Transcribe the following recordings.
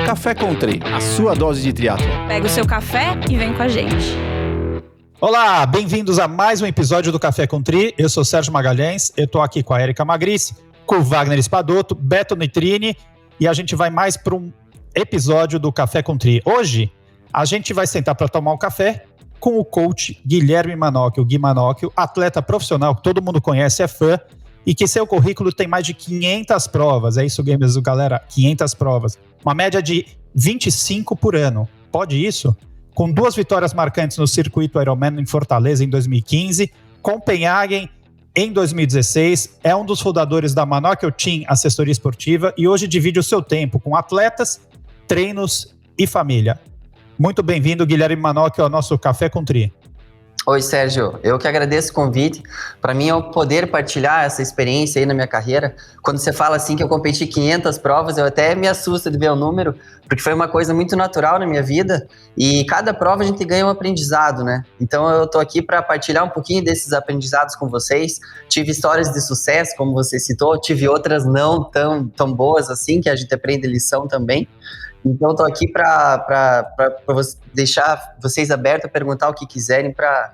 Café Country, a sua dose de triatlo. Pega o seu café e vem com a gente. Olá, bem-vindos a mais um episódio do Café Country. Eu sou Sérgio Magalhães, eu tô aqui com a Érica Magrice, com o Wagner Espadoto, Beto Nitrini, e a gente vai mais para um episódio do Café Country. Hoje, a gente vai sentar para tomar um café com o coach Guilherme Manocchio, o Gui Manocchio, atleta profissional que todo mundo conhece, é fã, e que seu currículo tem mais de 500 provas. É isso mesmo, galera, 500 provas. Uma média de 25 por ano. Pode isso? Com 2 vitórias marcantes no circuito Ironman em Fortaleza em 2015, Copenhagen em 2016, é um dos fundadores da Manocchio Team Assessoria Esportiva e hoje divide o seu tempo com atletas, treinos e família. Muito bem-vindo, Guilherme Manocchio, ao nosso Café Country. Oi, Sérgio. Eu que agradeço o convite. Para mim é um poder partilhar essa experiência aí na minha carreira. Quando você fala assim que eu competi 500 provas, eu até me assusto de ver o número, porque foi uma coisa muito natural na minha vida e cada prova a gente ganha um aprendizado, né? Então eu tô aqui para partilhar um pouquinho desses aprendizados com vocês. Tive histórias de sucesso, como você citou, tive outras não tão boas assim, que a gente aprende lição também. Então, estou aqui para deixar vocês abertos a perguntar o que quiserem para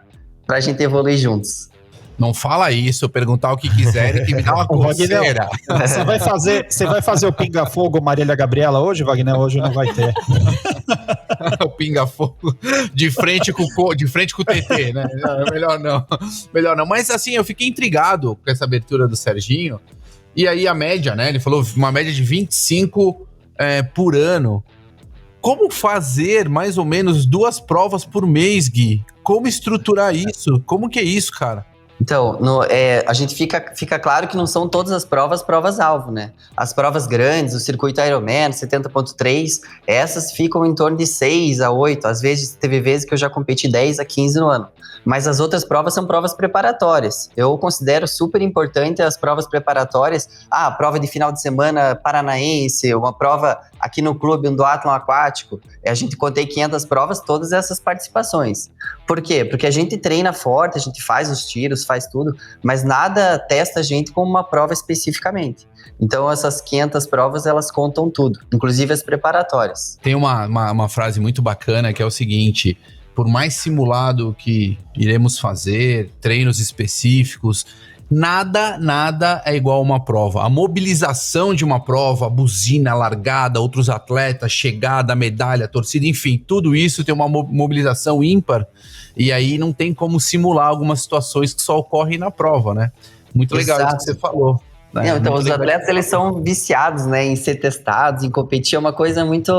a gente evoluir juntos. Não fala isso, perguntar o que quiserem, que me dá uma coceira. Você vai fazer o pinga-fogo Marília Gabriela hoje, Wagner? Hoje não vai ter. O pinga-fogo de frente com o TT, né? Melhor não. Mas assim, eu fiquei intrigado com essa abertura do Serginho. E aí a média, né? Ele falou uma média de 25 por ano. Como fazer mais ou menos 2 provas por mês, Gui? Como estruturar isso? Como que é isso, cara? Então, a gente fica claro que não são todas as provas-alvo, né? As provas grandes, o circuito Ironman, 70.3, essas ficam em torno de 6 a 8. Às vezes, teve vezes que eu já competi 10 a 15 no ano. Mas as outras provas são provas preparatórias. Eu considero super importante as provas preparatórias. A prova de final de semana paranaense, uma prova aqui no clube, um duatlon aquático. A gente contei 500 provas, todas essas participações. Por quê? Porque a gente treina forte, a gente faz os tiros, faz tudo, mas nada testa a gente como uma prova especificamente. Então essas 500 provas, elas contam tudo, inclusive as preparatórias. Tem uma frase muito bacana que é o seguinte: por mais simulado que iremos fazer, treinos específicos, nada é igual a uma prova. A mobilização de uma prova, a buzina, a largada, outros atletas, chegada, medalha, torcida, enfim, tudo isso tem uma mobilização ímpar e aí não tem como simular algumas situações que só ocorrem na prova, né? Muito legal isso que você falou. Não, então os atletas, eles são viciados, né, em ser testados, em competir, é uma coisa muito,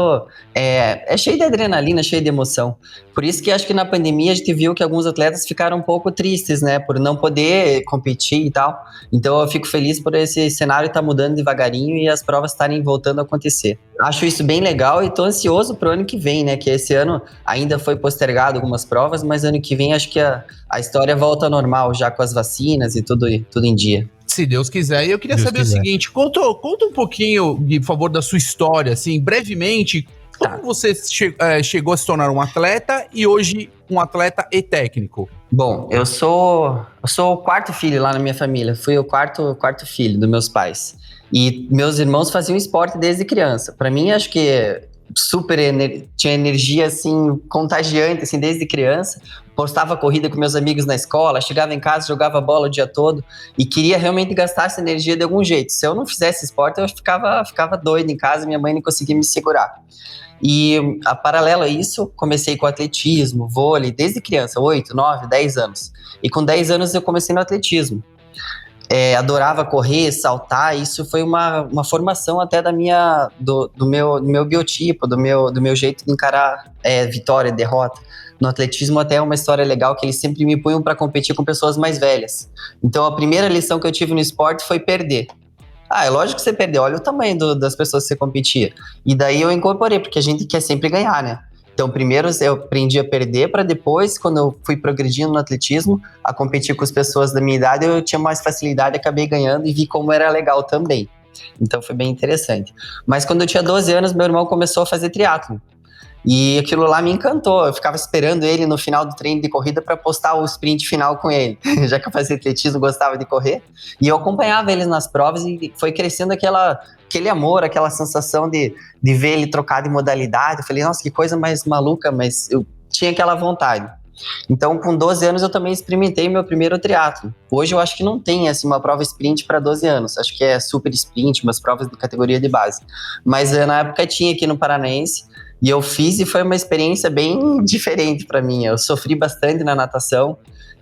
é cheio de adrenalina, cheio de emoção. Por isso que acho que na pandemia a gente viu que alguns atletas ficaram um pouco tristes, né, por não poder competir e tal. Então eu fico feliz por esse cenário estar mudando devagarinho e as provas estarem voltando a acontecer. Acho isso bem legal e tô ansioso pro ano que vem, né, que esse ano ainda foi postergado algumas provas, mas ano que vem acho que a história volta ao normal, já com as vacinas e tudo em dia. Se Deus quiser. E eu queria saber o seguinte, conta um pouquinho, por favor, da sua história, assim, brevemente, como você chegou a se tornar um atleta e hoje um atleta e técnico? Bom, eu sou o 4º filho lá na minha família, fui o quarto filho dos meus pais. E meus irmãos faziam esporte desde criança. Para mim, acho que tinha energia, assim, contagiante, assim, desde criança. Postava corrida com meus amigos na escola, chegava em casa, jogava bola o dia todo e queria realmente gastar essa energia de algum jeito. Se eu não fizesse esporte, eu ficava doido em casa, minha mãe não conseguia me segurar. E, a paralelo a isso, comecei com atletismo, vôlei, desde criança, 8, 9, 10 anos. E com 10 anos eu comecei no atletismo. Adorava correr, saltar, isso foi uma formação até do meu biotipo, do meu jeito de encarar vitória e derrota. No atletismo até é uma história legal que eles sempre me punham para competir com pessoas mais velhas. Então a primeira lição que eu tive no esporte foi perder. É lógico que você perdeu, olha o tamanho das pessoas que você competia. E daí eu incorporei, porque a gente quer sempre ganhar, né? Então, primeiro eu aprendi a perder, para depois, quando eu fui progredindo no atletismo, a competir com as pessoas da minha idade, eu tinha mais facilidade, acabei ganhando e vi como era legal também. Então, foi bem interessante. Mas quando eu tinha 12 anos, meu irmão começou a fazer triatlon. E aquilo lá me encantou. Eu ficava esperando ele no final do treino de corrida para postar o sprint final com ele. Já que eu fazia atletismo, gostava de correr. E eu acompanhava eles nas provas e foi crescendo aquele amor, aquela sensação de ver ele trocar de modalidade. Eu falei, nossa, que coisa mais maluca, mas eu tinha aquela vontade. Então, com 12 anos, eu também experimentei meu primeiro triatlo. Hoje, eu acho que não tem assim, uma prova sprint para 12 anos. Acho que é super sprint, umas provas de categoria de base. Mas na época tinha aqui no Paranaense. E eu fiz e foi uma experiência bem diferente para mim. Eu sofri bastante na natação,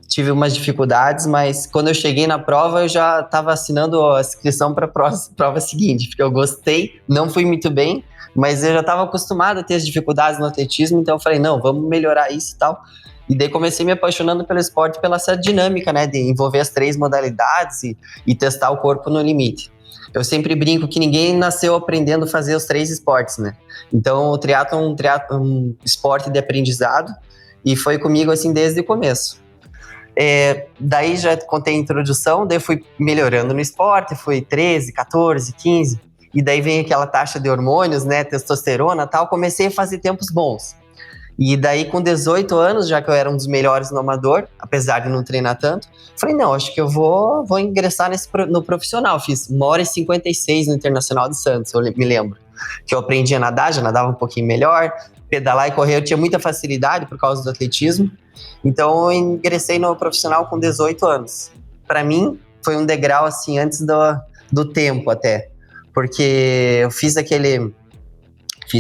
tive umas dificuldades, mas quando eu cheguei na prova, eu já estava assinando a inscrição para a prova seguinte, porque eu gostei, não fui muito bem, mas eu já estava acostumado a ter as dificuldades no atletismo, então eu falei, não, vamos melhorar isso e tal. E daí comecei me apaixonando pelo esporte, pela essa dinâmica, né, de envolver as 3 modalidades e testar o corpo no limite. Eu sempre brinco que ninguém nasceu aprendendo a fazer os 3 esportes, né? Então, o triatlon é um esporte de aprendizado e foi comigo, assim, desde o começo. Daí já contei a introdução, daí fui melhorando no esporte, fui 13, 14, 15, e daí vem aquela taxa de hormônios, né, testosterona e tal, comecei a fazer tempos bons. E daí, com 18 anos, já que eu era um dos melhores no amador, apesar de não treinar tanto, falei, não, acho que eu vou ingressar no profissional. Fiz 1h56 no Internacional de Santos, eu me lembro. Que eu aprendi a nadar, já nadava um pouquinho melhor, pedalar e correr eu tinha muita facilidade por causa do atletismo. Então, eu ingressei no profissional com 18 anos. Para mim, foi um degrau, assim, antes do tempo até. Porque eu fiz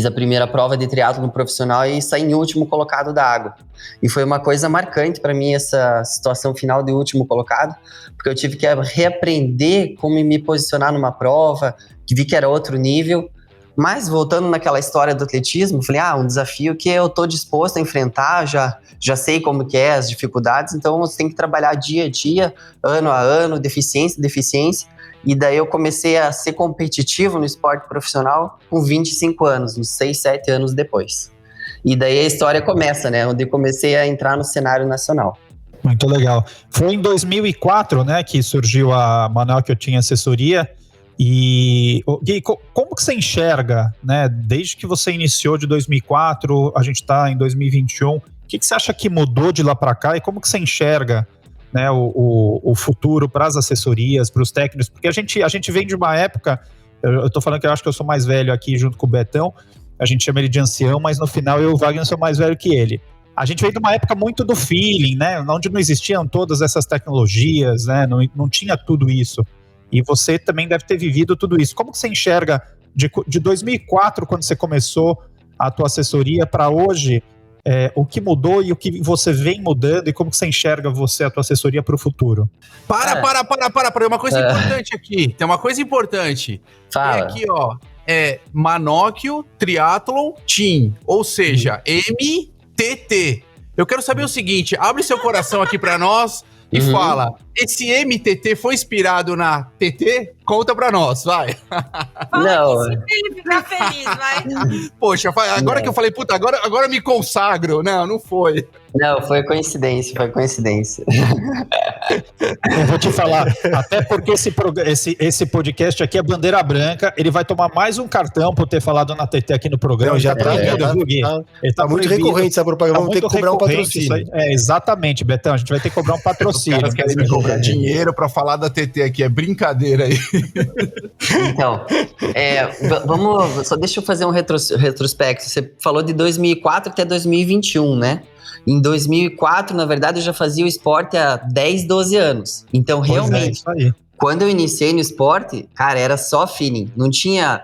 a primeira prova de triatlo no profissional e saí em último colocado da água. E foi uma coisa marcante para mim essa situação final de último colocado, porque eu tive que reaprender como me posicionar numa prova, que vi que era outro nível. Mas voltando naquela história do atletismo, falei, um desafio que eu estou disposto a enfrentar, já sei como que é, as dificuldades, então você tem que trabalhar dia a dia, ano a ano, deficiência. E daí eu comecei a ser competitivo no esporte profissional com 25 anos, uns 6, 7 anos depois. E daí a história começa, né? Onde eu comecei a entrar no cenário nacional. Muito legal. Foi em 2004, né, que surgiu a Manual que eu tinha assessoria. E Gui, como que você enxerga, né, desde que você iniciou de 2004, a gente está em 2021, o que você acha que mudou de lá para cá e como que você enxerga, né, o futuro para as assessorias, para os técnicos? Porque a gente vem de uma época, eu tô falando que eu acho que eu sou mais velho aqui junto com o Betão, a gente chama ele de ancião, mas no final eu e o Wagner sou mais velho que ele. A gente veio de uma época muito do feeling, né, onde não existiam todas essas tecnologias, né, não tinha tudo isso. E você também deve ter vivido tudo isso. Como que você enxerga de 2004, quando você começou a tua assessoria, para hoje, o que mudou e o que você vem mudando e como que você enxerga a tua assessoria para o futuro? Para, uma coisa importante aqui. Tem uma coisa importante. Fala. Tem aqui, ó, Manóquio Triathlon Team, ou seja, MTT. Eu quero saber o seguinte, abre seu coração aqui para nós e fala, esse MTT foi inspirado na TT? Conta pra nós, vai. Não. Se ele ficar feliz, vai. Poxa, agora que eu falei, puta, agora me consagro. Não foi. Não, foi coincidência. Eu vou te falar, até porque esse podcast aqui é bandeira branca, ele vai tomar mais um cartão por ter falado na TT aqui no programa. Não, já tá muito recorrente essa propaganda, vamos ter que cobrar um patrocínio. Exatamente, Betão, a gente vai ter que cobrar um patrocínio. Os caras querem me cobrar dinheiro pra falar da TT aqui, é brincadeira aí. Então, vamos, só deixa eu fazer um retrospecto. Você falou de 2004 até 2021, né? Em 2004, na verdade, eu já fazia o esporte há 10, 12 anos. Então, realmente, isso aí. Quando eu iniciei no esporte, cara, era só feeling. Não tinha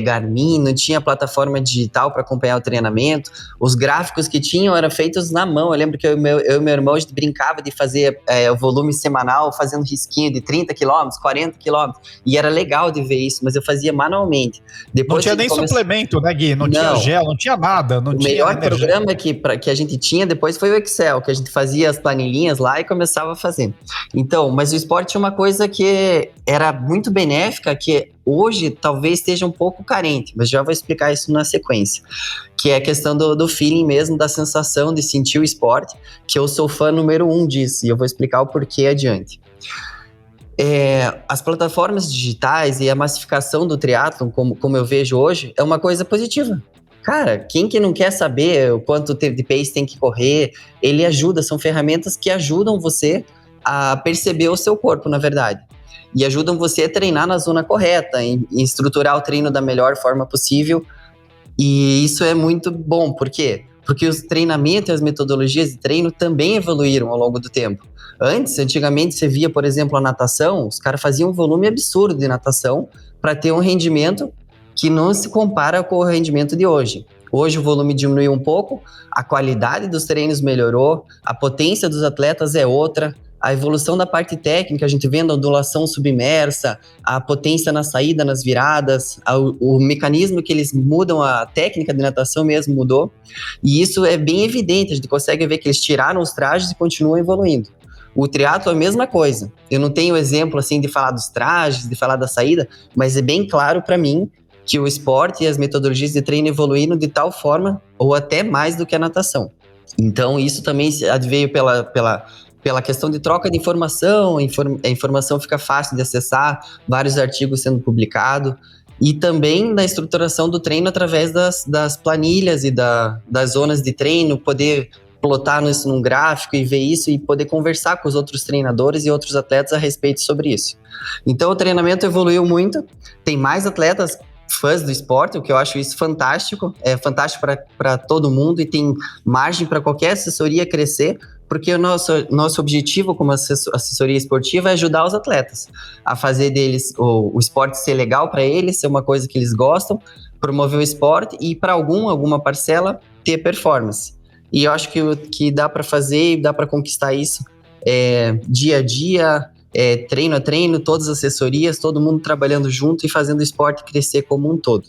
Garmin, não tinha plataforma digital para acompanhar o treinamento. Os gráficos que tinham eram feitos na mão. Eu lembro que eu e meu irmão, a gente brincava de fazer o volume semanal, fazendo risquinho de 30 km, 40 km. E era legal de ver isso, mas eu fazia manualmente. Depois não tinha nem suplemento, né, Gui? Não tinha gel, não tinha nada. O melhor programa que a gente tinha depois foi o Excel, que a gente fazia as planilhinhas lá e começava a fazer. Então, mas o esporte tinha uma coisa que era muito benéfica, que hoje talvez esteja um pouco carente, mas já vou explicar isso na sequência, que é a questão do feeling mesmo, da sensação de sentir o esporte, que eu sou fã número 1 disso, e eu vou explicar o porquê adiante. As plataformas digitais e a massificação do triatlon, como eu vejo hoje, é uma coisa positiva. Cara, quem que não quer saber o quanto de pace tem que correr? Ele ajuda, são ferramentas que ajudam você a perceber o seu corpo, na verdade. E ajudam você a treinar na zona correta, em estruturar o treino da melhor forma possível. E isso é muito bom, por quê? Porque os treinamentos e as metodologias de treino também evoluíram ao longo do tempo. Antigamente, você via, por exemplo, a natação, os caras faziam um volume absurdo de natação para ter um rendimento que não se compara com o rendimento de hoje. Hoje o volume diminuiu um pouco, a qualidade dos treinos melhorou, a potência dos atletas é outra, a evolução da parte técnica, a gente vendo a ondulação submersa, a potência na saída, nas viradas, o mecanismo que eles mudam, a técnica de natação mesmo mudou, e isso é bem evidente, a gente consegue ver que eles tiraram os trajes e continuam evoluindo. O triatlo é a mesma coisa, eu não tenho exemplo assim de falar dos trajes, de falar da saída, mas é bem claro para mim que o esporte e as metodologias de treino evoluíram de tal forma, ou até mais do que a natação. Então isso também veio pela questão de troca de informação, a informação fica fácil de acessar, vários artigos sendo publicados, e também na estruturação do treino através das planilhas e das zonas de treino, poder plotar isso num gráfico e ver isso e poder conversar com os outros treinadores e outros atletas a respeito sobre isso. Então o treinamento evoluiu muito, tem mais atletas fãs do esporte, o que eu acho isso fantástico, é fantástico para todo mundo e tem margem para qualquer assessoria crescer, porque o nosso objetivo como assessoria esportiva é ajudar os atletas a fazer deles o esporte ser legal para eles, ser uma coisa que eles gostam, promover o esporte e para alguma parcela ter performance. E eu acho que dá para fazer e dá para conquistar isso dia a dia, treino a treino, todas as assessorias, todo mundo trabalhando junto e fazendo o esporte crescer como um todo.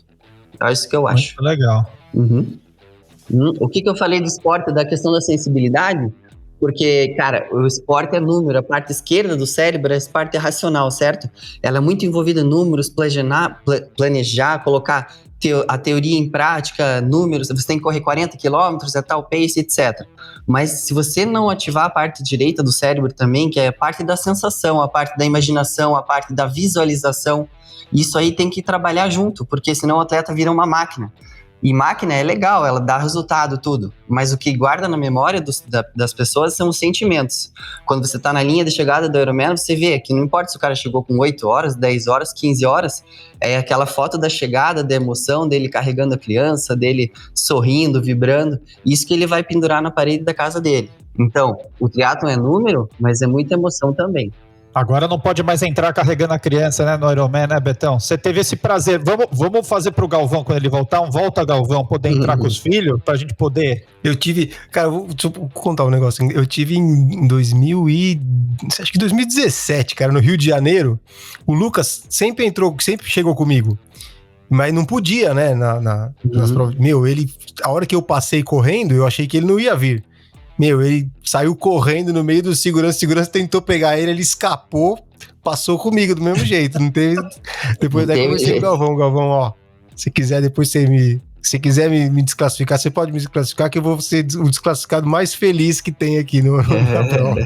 É isso que eu acho. Muito legal. Uhum. O que eu falei do esporte, da questão da sensibilidade? Porque, cara, o esporte é número, a parte esquerda do cérebro é a parte racional, certo? Ela é muito envolvida em números, planejar, colocar a teoria em prática, números, você tem que correr 40 quilômetros, tal pace, etc. Mas se você não ativar a parte direita do cérebro também, que é a parte da sensação, a parte da imaginação, a parte da visualização, isso aí tem que trabalhar junto, porque senão o atleta vira uma máquina. E máquina é legal, ela dá resultado, tudo. Mas o que guarda na memória das pessoas são os sentimentos. Quando você está na linha de chegada do Ironman, você vê que não importa se o cara chegou com 8 horas, 10 horas, 15 horas, é aquela foto da chegada, da emoção dele carregando a criança, dele sorrindo, vibrando. Isso que ele vai pendurar na parede da casa dele. Então, o triatlon é número, mas é muita emoção também. Agora não pode mais entrar carregando a criança, né, no Ironman, né, Betão? Você teve esse prazer. Vamos fazer pro Galvão quando ele voltar, volta, Galvão, poder entrar com os filhos, pra gente poder... Eu tive... Cara, deixa eu contar um negócio. Eu tive em 2017, cara, no Rio de Janeiro. O Lucas sempre chegou comigo. Mas não podia, né, nas provas. A hora que eu passei correndo, eu achei que ele não ia vir. Ele saiu correndo no meio do segurança, o segurança tentou pegar ele escapou, passou comigo do mesmo jeito, não teve... Depois daí conversei com o Galvão, ó, se quiser depois se quiser me desclassificar, você pode me desclassificar que eu vou ser o desclassificado mais feliz que tem aqui na prova.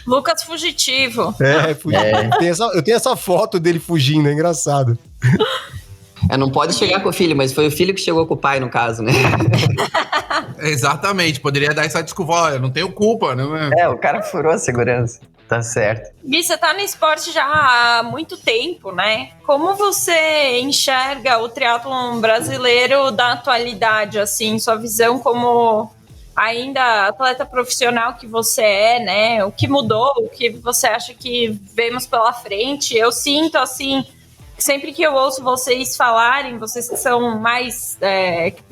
Lucas fugitivo. Fugitivo. Eu tenho essa foto dele fugindo, é engraçado. Não pode chegar com o filho, mas foi o filho que chegou com o pai, no caso, né? Exatamente, poderia dar essa desculpa, olha, não tenho culpa, né? O cara furou a segurança, tá certo. Gui, você tá no esporte já há muito tempo, né? Como você enxerga o triatlon brasileiro da atualidade, assim, sua visão como ainda atleta profissional que você é, né? O que mudou, o que você acha que vemos pela frente? Eu sinto, assim... Sempre que eu ouço vocês falarem, vocês que são mais...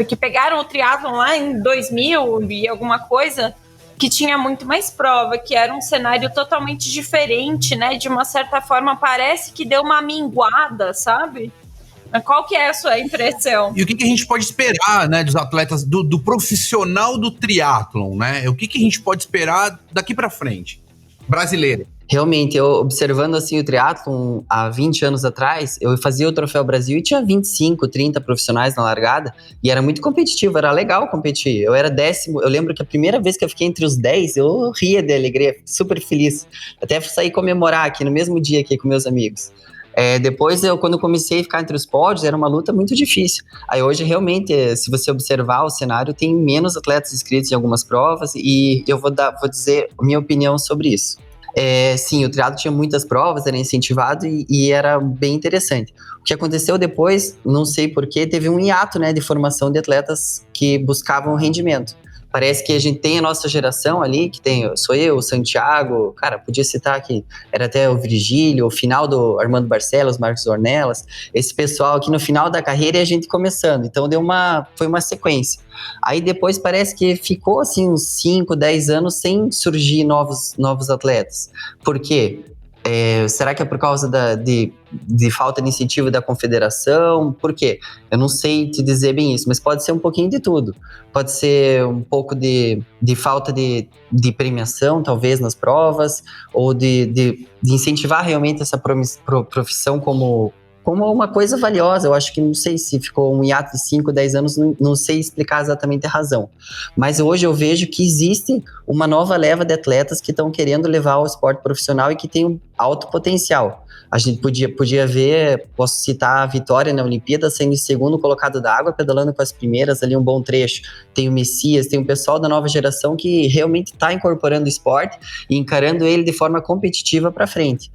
que pegaram o triatlon lá em 2000 e alguma coisa, que tinha muito mais prova, que era um cenário totalmente diferente, né? De uma certa forma, parece que deu uma minguada, sabe? Qual que é a sua impressão? E o que a gente pode esperar, né, dos atletas, do profissional do triatlon, né? O que a gente pode esperar daqui para frente? Brasileiro. Realmente, eu observando assim o triatlon há 20 anos atrás, eu fazia o Troféu Brasil e tinha 25, 30 profissionais na largada e era muito competitivo, era legal competir. Eu era 10º, eu lembro que a primeira vez que eu fiquei entre os 10, eu ria de alegria, super feliz. Até saí comemorar aqui no mesmo dia aqui com meus amigos. Depois, quando eu comecei a ficar entre os pódios, era uma luta muito difícil. Aí hoje, realmente, se você observar o cenário, tem menos atletas inscritos em algumas provas, e eu vou dizer a minha opinião sobre isso. Sim, o triatlo tinha muitas provas, era incentivado e era bem interessante. O que aconteceu depois, não sei porquê, teve um hiato, né, de formação de atletas que buscavam rendimento. Parece que a gente tem a nossa geração ali, que sou eu, o Santiago, cara, podia citar aqui, era até o Virgílio, o final do Armando Barcelos, Marcos Ornelas, esse pessoal aqui no final da carreira e a gente começando, então foi uma sequência. Aí depois parece que ficou assim uns 5, 10 anos sem surgir novos atletas. Por quê? Será que é por causa de falta de incentivo da confederação? Por quê? Eu não sei te dizer bem isso, mas pode ser um pouquinho de tudo. Pode ser um pouco de falta de premiação, talvez, nas provas, ou de incentivar realmente essa profissão como uma coisa valiosa. Eu acho que, não sei se ficou um hiato de 5, 10 anos, não sei explicar exatamente a razão. Mas hoje eu vejo que existe uma nova leva de atletas que estão querendo levar o esporte profissional e que tem um alto potencial. A gente podia ver, posso citar a Vitória na Olimpíada, sendo segundo colocado da água, pedalando com as primeiras ali um bom trecho. Tem o Messias, tem o pessoal da nova geração que realmente está incorporando o esporte e encarando ele de forma competitiva para frente.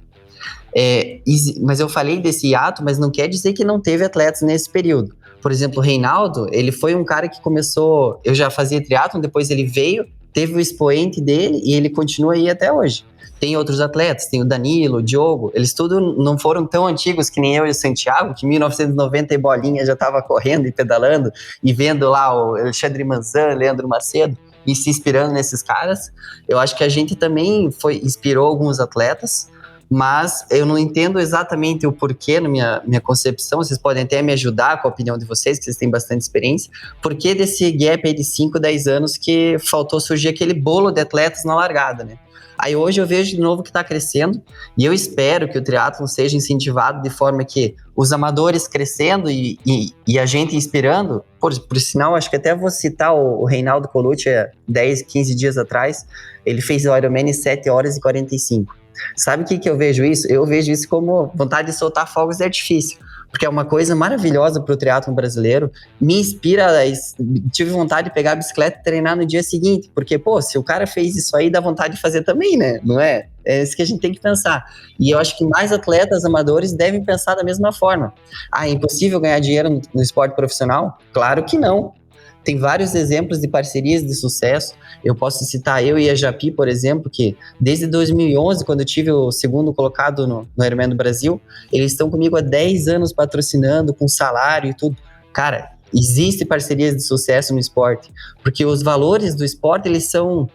Mas eu falei desse hiato, mas não quer dizer que não teve atletas nesse período. Por exemplo, o Reinaldo, ele foi um cara que começou, eu já fazia triatlon, depois ele veio, teve o expoente dele e ele continua aí até hoje. Tem outros atletas, tem o Danilo, o Diogo, eles tudo não foram tão antigos que nem eu e o Santiago, que em 1990 e bolinha já estava correndo e pedalando e vendo lá o Alexandre Manzan, Leandro Macedo e se inspirando nesses caras. Eu acho que a gente também inspirou alguns atletas, mas eu não entendo exatamente o porquê na minha concepção. Vocês podem até me ajudar com a opinião de vocês, que vocês têm bastante experiência. Por que desse gap aí de 5, 10 anos que faltou surgir aquele bolo de atletas na largada, né? Aí hoje eu vejo de novo que está crescendo e eu espero que o triatlon seja incentivado de forma que os amadores crescendo e a gente inspirando. Por sinal, acho que até vou citar o Reinaldo Colucci, 10, 15 dias atrás, ele fez o Ironman em 7 horas e 45. Sabe o que eu vejo isso? Eu vejo isso como vontade de soltar fogos de artifício, porque é uma coisa maravilhosa para o triatlon brasileiro, me inspira, tive vontade de pegar a bicicleta e treinar no dia seguinte, porque, se o cara fez isso aí, dá vontade de fazer também, né? Não é? É isso que a gente tem que pensar. E eu acho que mais atletas amadores devem pensar da mesma forma. É impossível ganhar dinheiro no esporte profissional? Claro que não. Tem vários exemplos de parcerias de sucesso. Eu posso citar eu e a Japi, por exemplo, que desde 2011, quando eu tive o segundo colocado no Ironman do Brasil, eles estão comigo há 10 anos patrocinando, com salário e tudo. Cara, existem parcerias de sucesso no esporte, porque os valores do esporte, eles são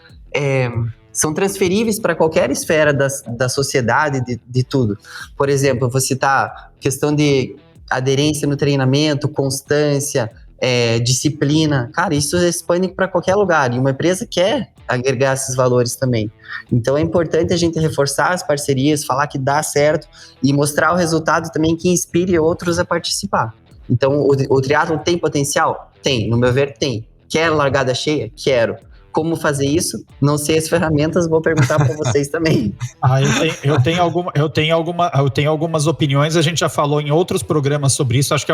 transferíveis para qualquer esfera da sociedade, de tudo. Por exemplo, eu vou citar questão de aderência no treinamento, constância, disciplina. Cara, isso expande para qualquer lugar e uma empresa quer agregar esses valores também. Então é importante a gente reforçar as parcerias, falar que dá certo e mostrar o resultado também que inspire outros a participar. Então o triatlon tem potencial? Tem, no meu ver tem. Quer largada cheia? Quero. Como fazer isso? Não sei as ferramentas, vou perguntar para vocês também. Eu tenho algumas opiniões, a gente já falou em outros programas sobre isso, acho que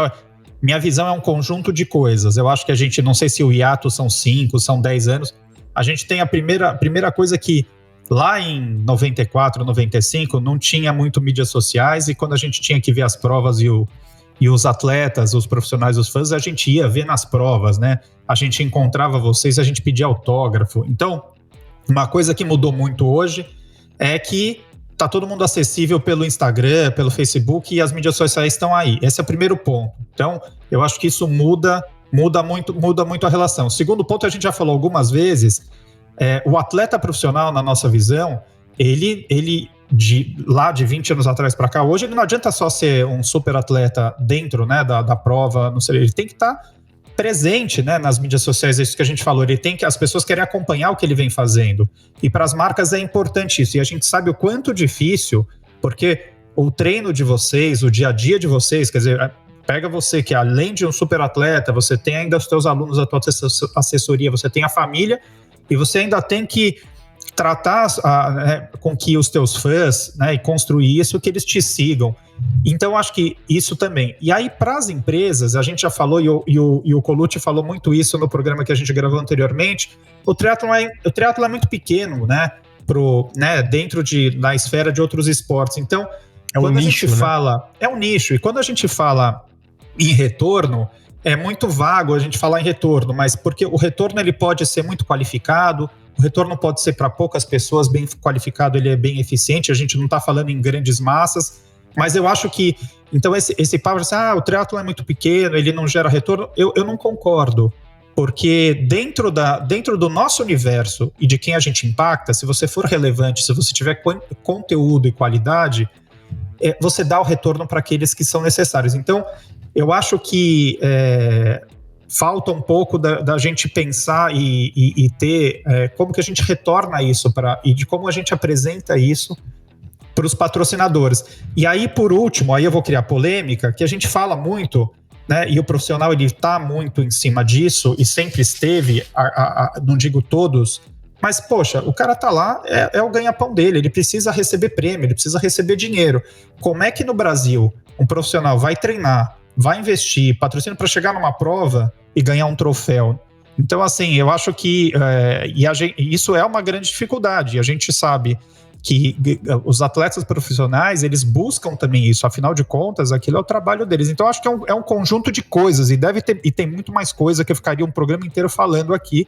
minha visão é um conjunto de coisas. Eu acho que a gente, não sei se o hiato são 5, são 10 anos, a gente tem a primeira coisa que lá em 94, 95, não tinha muito mídias sociais, e quando a gente tinha que ver as provas e os atletas, os profissionais, os fãs, a gente ia ver nas provas, né? A gente encontrava vocês, a gente pedia autógrafo. Então, uma coisa que mudou muito hoje é que tá todo mundo acessível pelo Instagram, pelo Facebook, e as mídias sociais estão aí. Esse é o primeiro ponto. Então, eu acho que isso muda muito a relação. O segundo ponto, a gente já falou algumas vezes, o atleta profissional, na nossa visão, ele lá de 20 anos atrás para cá, hoje ele não adianta só ser um super atleta dentro, né, da prova, não sei, ele tem que estar presente, né, nas mídias sociais, é isso que a gente falou, as pessoas querem acompanhar o que ele vem fazendo, e para as marcas é importante isso, e a gente sabe o quanto difícil, porque o treino de vocês, o dia a dia de vocês, quer dizer, pega você que além de um super atleta, você tem ainda os teus alunos, a tua assessoria, você tem a família, e você ainda tem que tratar com que os teus fãs, né, e construir isso, que eles te sigam. Então, acho que isso também. E aí, para as empresas, a gente já falou, e o Colucci falou muito isso no programa que a gente gravou anteriormente, o triatlon é muito pequeno, né, dentro da esfera de outros esportes. Então, quando a gente fala... É um nicho, e quando a gente fala em retorno, é muito vago a gente falar em retorno, mas porque o retorno ele pode ser muito qualificado, o retorno pode ser para poucas pessoas, bem qualificado, ele é bem eficiente, a gente não está falando em grandes massas, mas eu acho que, então esse papo assim, o triatlon é muito pequeno, ele não gera retorno, eu não concordo, porque dentro do nosso universo e de quem a gente impacta, se você for relevante, se você tiver conteúdo e qualidade, você dá o retorno para aqueles que são necessários. Então, eu acho que falta um pouco da gente pensar e ter como que a gente retorna isso e de como a gente apresenta isso para os patrocinadores. E aí, por último, aí eu vou criar polêmica, que a gente fala muito, né, e o profissional ele está muito em cima disso e sempre esteve, não digo todos, mas, poxa, o cara tá lá, é o ganha-pão dele, ele precisa receber prêmio, ele precisa receber dinheiro. Como é que no Brasil um profissional vai treinar, vai investir patrocínio para chegar numa prova e ganhar um troféu? Então, assim, eu acho que isso é uma grande dificuldade. A gente sabe que os atletas profissionais, eles buscam também isso. Afinal de contas, aquilo é o trabalho deles. Então, eu acho que é um conjunto de coisas. E tem muito mais coisa que eu ficaria um programa inteiro falando aqui.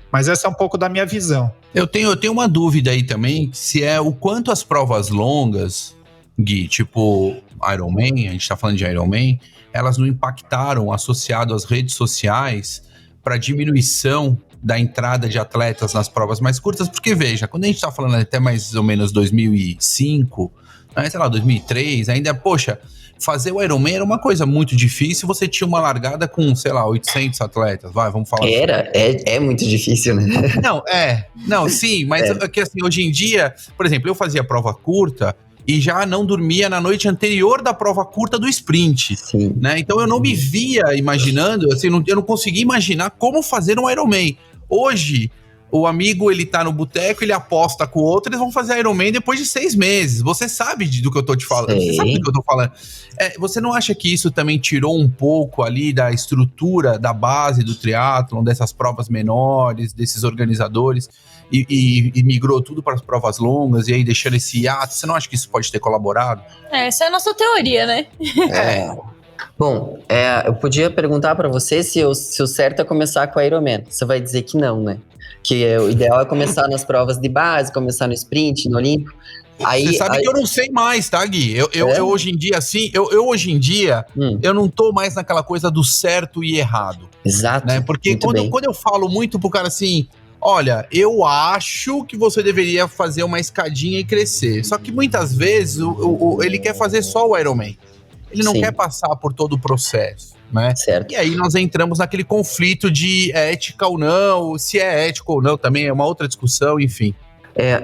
Mas essa é um pouco da minha visão. Eu tenho uma dúvida aí também, se é o quanto as provas longas, Gui, tipo Ironman, a gente tá falando de Ironman, elas não impactaram, associado às redes sociais, para diminuição da entrada de atletas nas provas mais curtas, porque veja, quando a gente tá falando até mais ou menos 2005, sei lá, 2003, ainda, poxa, fazer o Ironman era uma coisa muito difícil, você tinha uma largada com, sei lá, 800 atletas, vamos falar É muito difícil, né? Não, sim, mas que assim, hoje em dia, por exemplo, eu fazia prova curta e já não dormia na noite anterior da prova curta do sprint, Sim. Né? Então eu não me via imaginando, assim, eu não conseguia imaginar como fazer um Ironman. Hoje, o amigo, ele tá no boteco, ele aposta com o outro, eles vão fazer Ironman depois de 6 meses. Você sabe do que eu tô te falando. Sim. Você sabe do que eu tô falando. Você não acha que isso também tirou um pouco ali da estrutura, da base do triatlon, dessas provas menores, desses organizadores, e migrou tudo para as provas longas, e aí deixando esse hiato? Você não acha que isso pode ter colaborado? Essa é a nossa teoria, né? Bom, eu podia perguntar para você se o certo é começar com a Ironman. Você vai dizer que não, né? Que o ideal é começar nas provas de base, começar no sprint, no Olímpico. Você sabe que eu não sei mais, tá, Gui? Eu hoje em dia, assim, hoje em dia, eu não tô mais naquela coisa do certo e errado. Exato. Né? Porque quando eu falo muito pro cara assim, olha, eu acho que você deveria fazer uma escadinha e crescer. Só que muitas vezes ele quer fazer só o Ironman. Ele não quer passar por todo o processo, né? Certo. E aí nós entramos naquele conflito de ética ou não, se é ético ou não, também é uma outra discussão, enfim.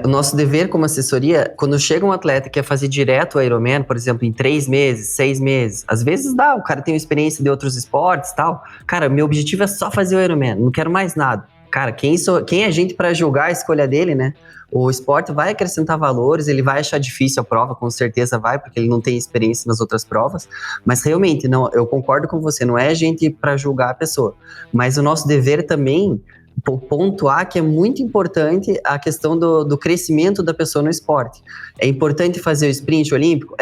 O nosso dever como assessoria, quando chega um atleta que quer fazer direto o Ironman, por exemplo, em 3 meses, 6 meses, às vezes dá, o cara tem experiência de outros esportes e tal. Cara, meu objetivo é só fazer o Ironman, não quero mais nada. Cara, quem é a gente para julgar a escolha dele, né? O esporte vai acrescentar valores, ele vai achar difícil a prova, com certeza vai, porque ele não tem experiência nas outras provas, mas realmente, não, eu concordo com você, não é a gente para julgar a pessoa, mas o nosso dever também, pontuar que é muito importante a questão do crescimento da pessoa no esporte. É importante fazer o sprint olímpico?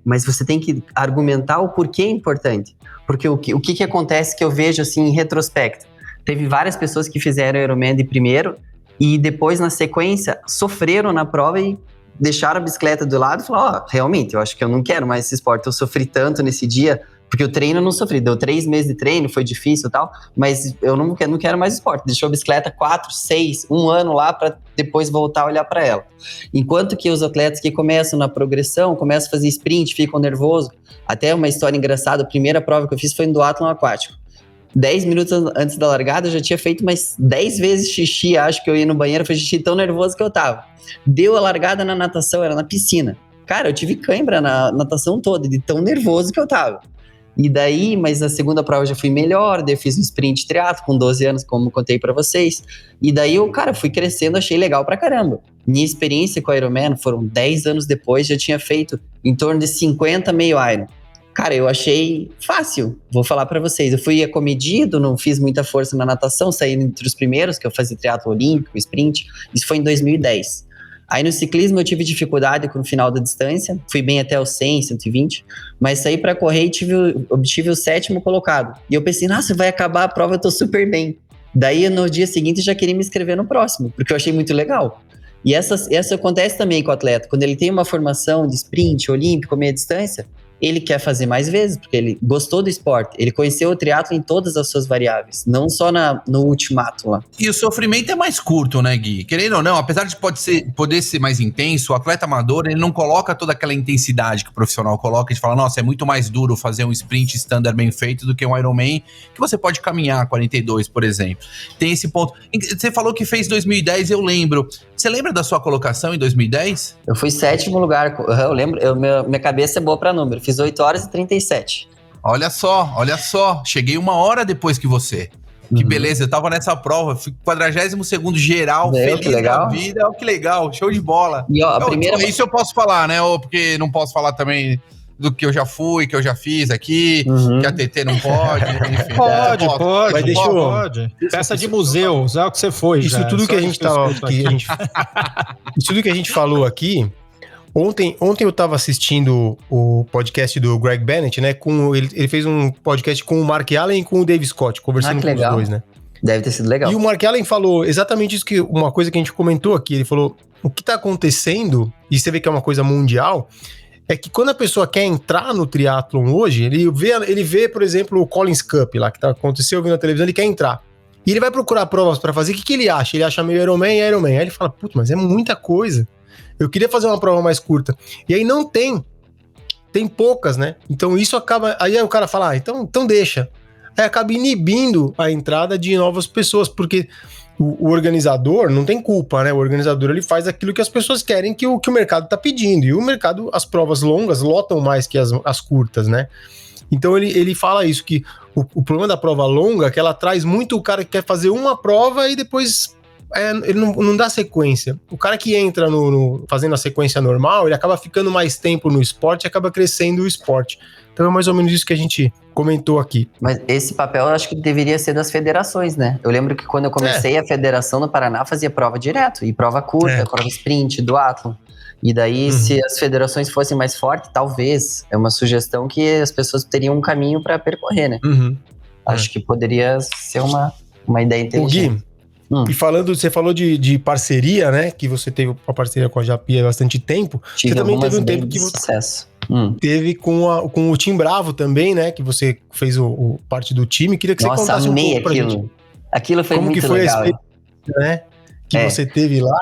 Mas você tem que argumentar o porquê é importante, porque o que acontece que eu vejo assim em retrospecto, teve várias pessoas que fizeram o Ironman de primeiro, e depois, na sequência, sofreram na prova e deixaram a bicicleta do lado e falaram, realmente, eu acho que eu não quero mais esse esporte, eu sofri tanto nesse dia, porque o treino eu não sofri, deu 3 meses de treino, foi difícil e tal, mas eu não quero mais esporte, deixou a bicicleta 4, 6, 1 ano lá para depois voltar a olhar para ela. Enquanto que os atletas que começam na progressão, começam a fazer sprint, ficam nervosos, até uma história engraçada, a primeira prova que eu fiz foi no duatlon aquático. 10 minutos antes da largada, eu já tinha feito mais 10 vezes xixi, acho que eu ia no banheiro, foi xixi tão nervoso que eu tava. Deu a largada na natação, era na piscina. Cara, eu tive cãibra na natação toda, de tão nervoso que eu tava. E daí, mas na segunda prova eu já fui melhor, daí eu fiz um sprint triatlo com 12 anos, como contei pra vocês. E daí eu, cara, fui crescendo, achei legal pra caramba. Minha experiência com o Ironman foram 10 anos depois, já tinha feito em torno de 50 meio Iron. Cara, eu achei fácil, vou falar pra vocês. Eu fui acomedido, não fiz muita força na natação, saí entre os primeiros, que eu fazia triatlo olímpico, sprint. Isso foi em 2010. Aí no ciclismo eu tive dificuldade com o final da distância, fui bem até os 100, 120, mas saí pra correr e obtive o 7º colocado. E eu pensei, nossa, vai acabar a prova, eu tô super bem. Daí no dia seguinte eu já queria me inscrever no próximo, porque eu achei muito legal. E essa acontece também com o atleta, quando ele tem uma formação de sprint, olímpico, meia distância, ele quer fazer mais vezes, porque ele gostou do esporte. Ele conheceu o triatlo em todas as suas variáveis, não só no ultimato lá. E o sofrimento é mais curto, né, Gui? Querendo ou não, apesar de poder ser mais intenso, o atleta amador, ele não coloca toda aquela intensidade que o profissional coloca, de falar, nossa, é muito mais duro fazer um sprint standard bem feito do que um Ironman, que você pode caminhar 42, por exemplo. Tem esse ponto. Você falou que fez 2010, eu lembro. Você lembra da sua colocação em 2010? Eu fui 7º lugar, eu lembro, minha cabeça é boa pra número, fiz 8 horas e 37. Olha só, cheguei 1 hora depois que você. Que beleza, eu tava nessa prova, fui 42º geral, feliz da vida, ó, que legal, show de bola. E ó, Isso eu posso falar, né, porque não posso falar também do que eu já fui, que eu já fiz aqui, que a TT não pode, enfim. Pode. Mas deixa pode. Peça de museu, é o que você foi. Isso tudo que a gente tava aqui, isso tudo que a gente falou aqui. Ontem eu tava assistindo o podcast do Greg Bennett, né? Ele fez um podcast com o Mark Allen e com o Dave Scott, conversando com os dois, né? Deve ter sido legal. E o Mark Allen falou exatamente isso, uma coisa que a gente comentou aqui. Ele falou, o que tá acontecendo, e você vê que é uma coisa mundial, é que quando a pessoa quer entrar no triatlon hoje, ele vê, por exemplo, o Collins Cup lá, que aconteceu, vindo na televisão, ele quer entrar. E ele vai procurar provas pra fazer, o que ele acha? Ele acha meio Ironman e Ironman. Aí ele fala, putz, mas é muita coisa. Eu queria fazer uma prova mais curta. E aí não tem. Tem poucas, né? Então isso acaba... Aí o cara fala, então deixa. Aí acaba inibindo a entrada de novas pessoas, porque o organizador não tem culpa, né? O organizador, ele faz aquilo que as pessoas querem, que o mercado tá pedindo. E o mercado, as provas longas lotam mais que as curtas, né? Então ele fala isso, que o problema da prova longa é que ela traz muito o cara que quer fazer uma prova e depois... ele não dá sequência. O cara que entra fazendo a sequência normal, ele acaba ficando mais tempo no esporte e acaba crescendo o esporte. Então é mais ou menos isso que a gente comentou aqui. Mas esse papel eu acho que deveria ser das federações, né? Eu lembro que quando eu comecei, a federação no Paraná fazia prova direto, e prova curta, prova sprint, duatlon. E daí, se as federações fossem mais fortes, talvez, é uma sugestão que as pessoas teriam um caminho para percorrer, né? Acho que poderia ser uma ideia inteligente. O Gui, e você falou de parceria, né? Que você teve uma parceria com a Japi há bastante tempo. Tive você também teve um tempo de sucesso. Teve com o Team Bravo também, né? Que você fez parte do time. Queria que você contasse um pouco pra gente. Aquilo foi muito legal. Como que foi a experiência, né? Que você teve lá.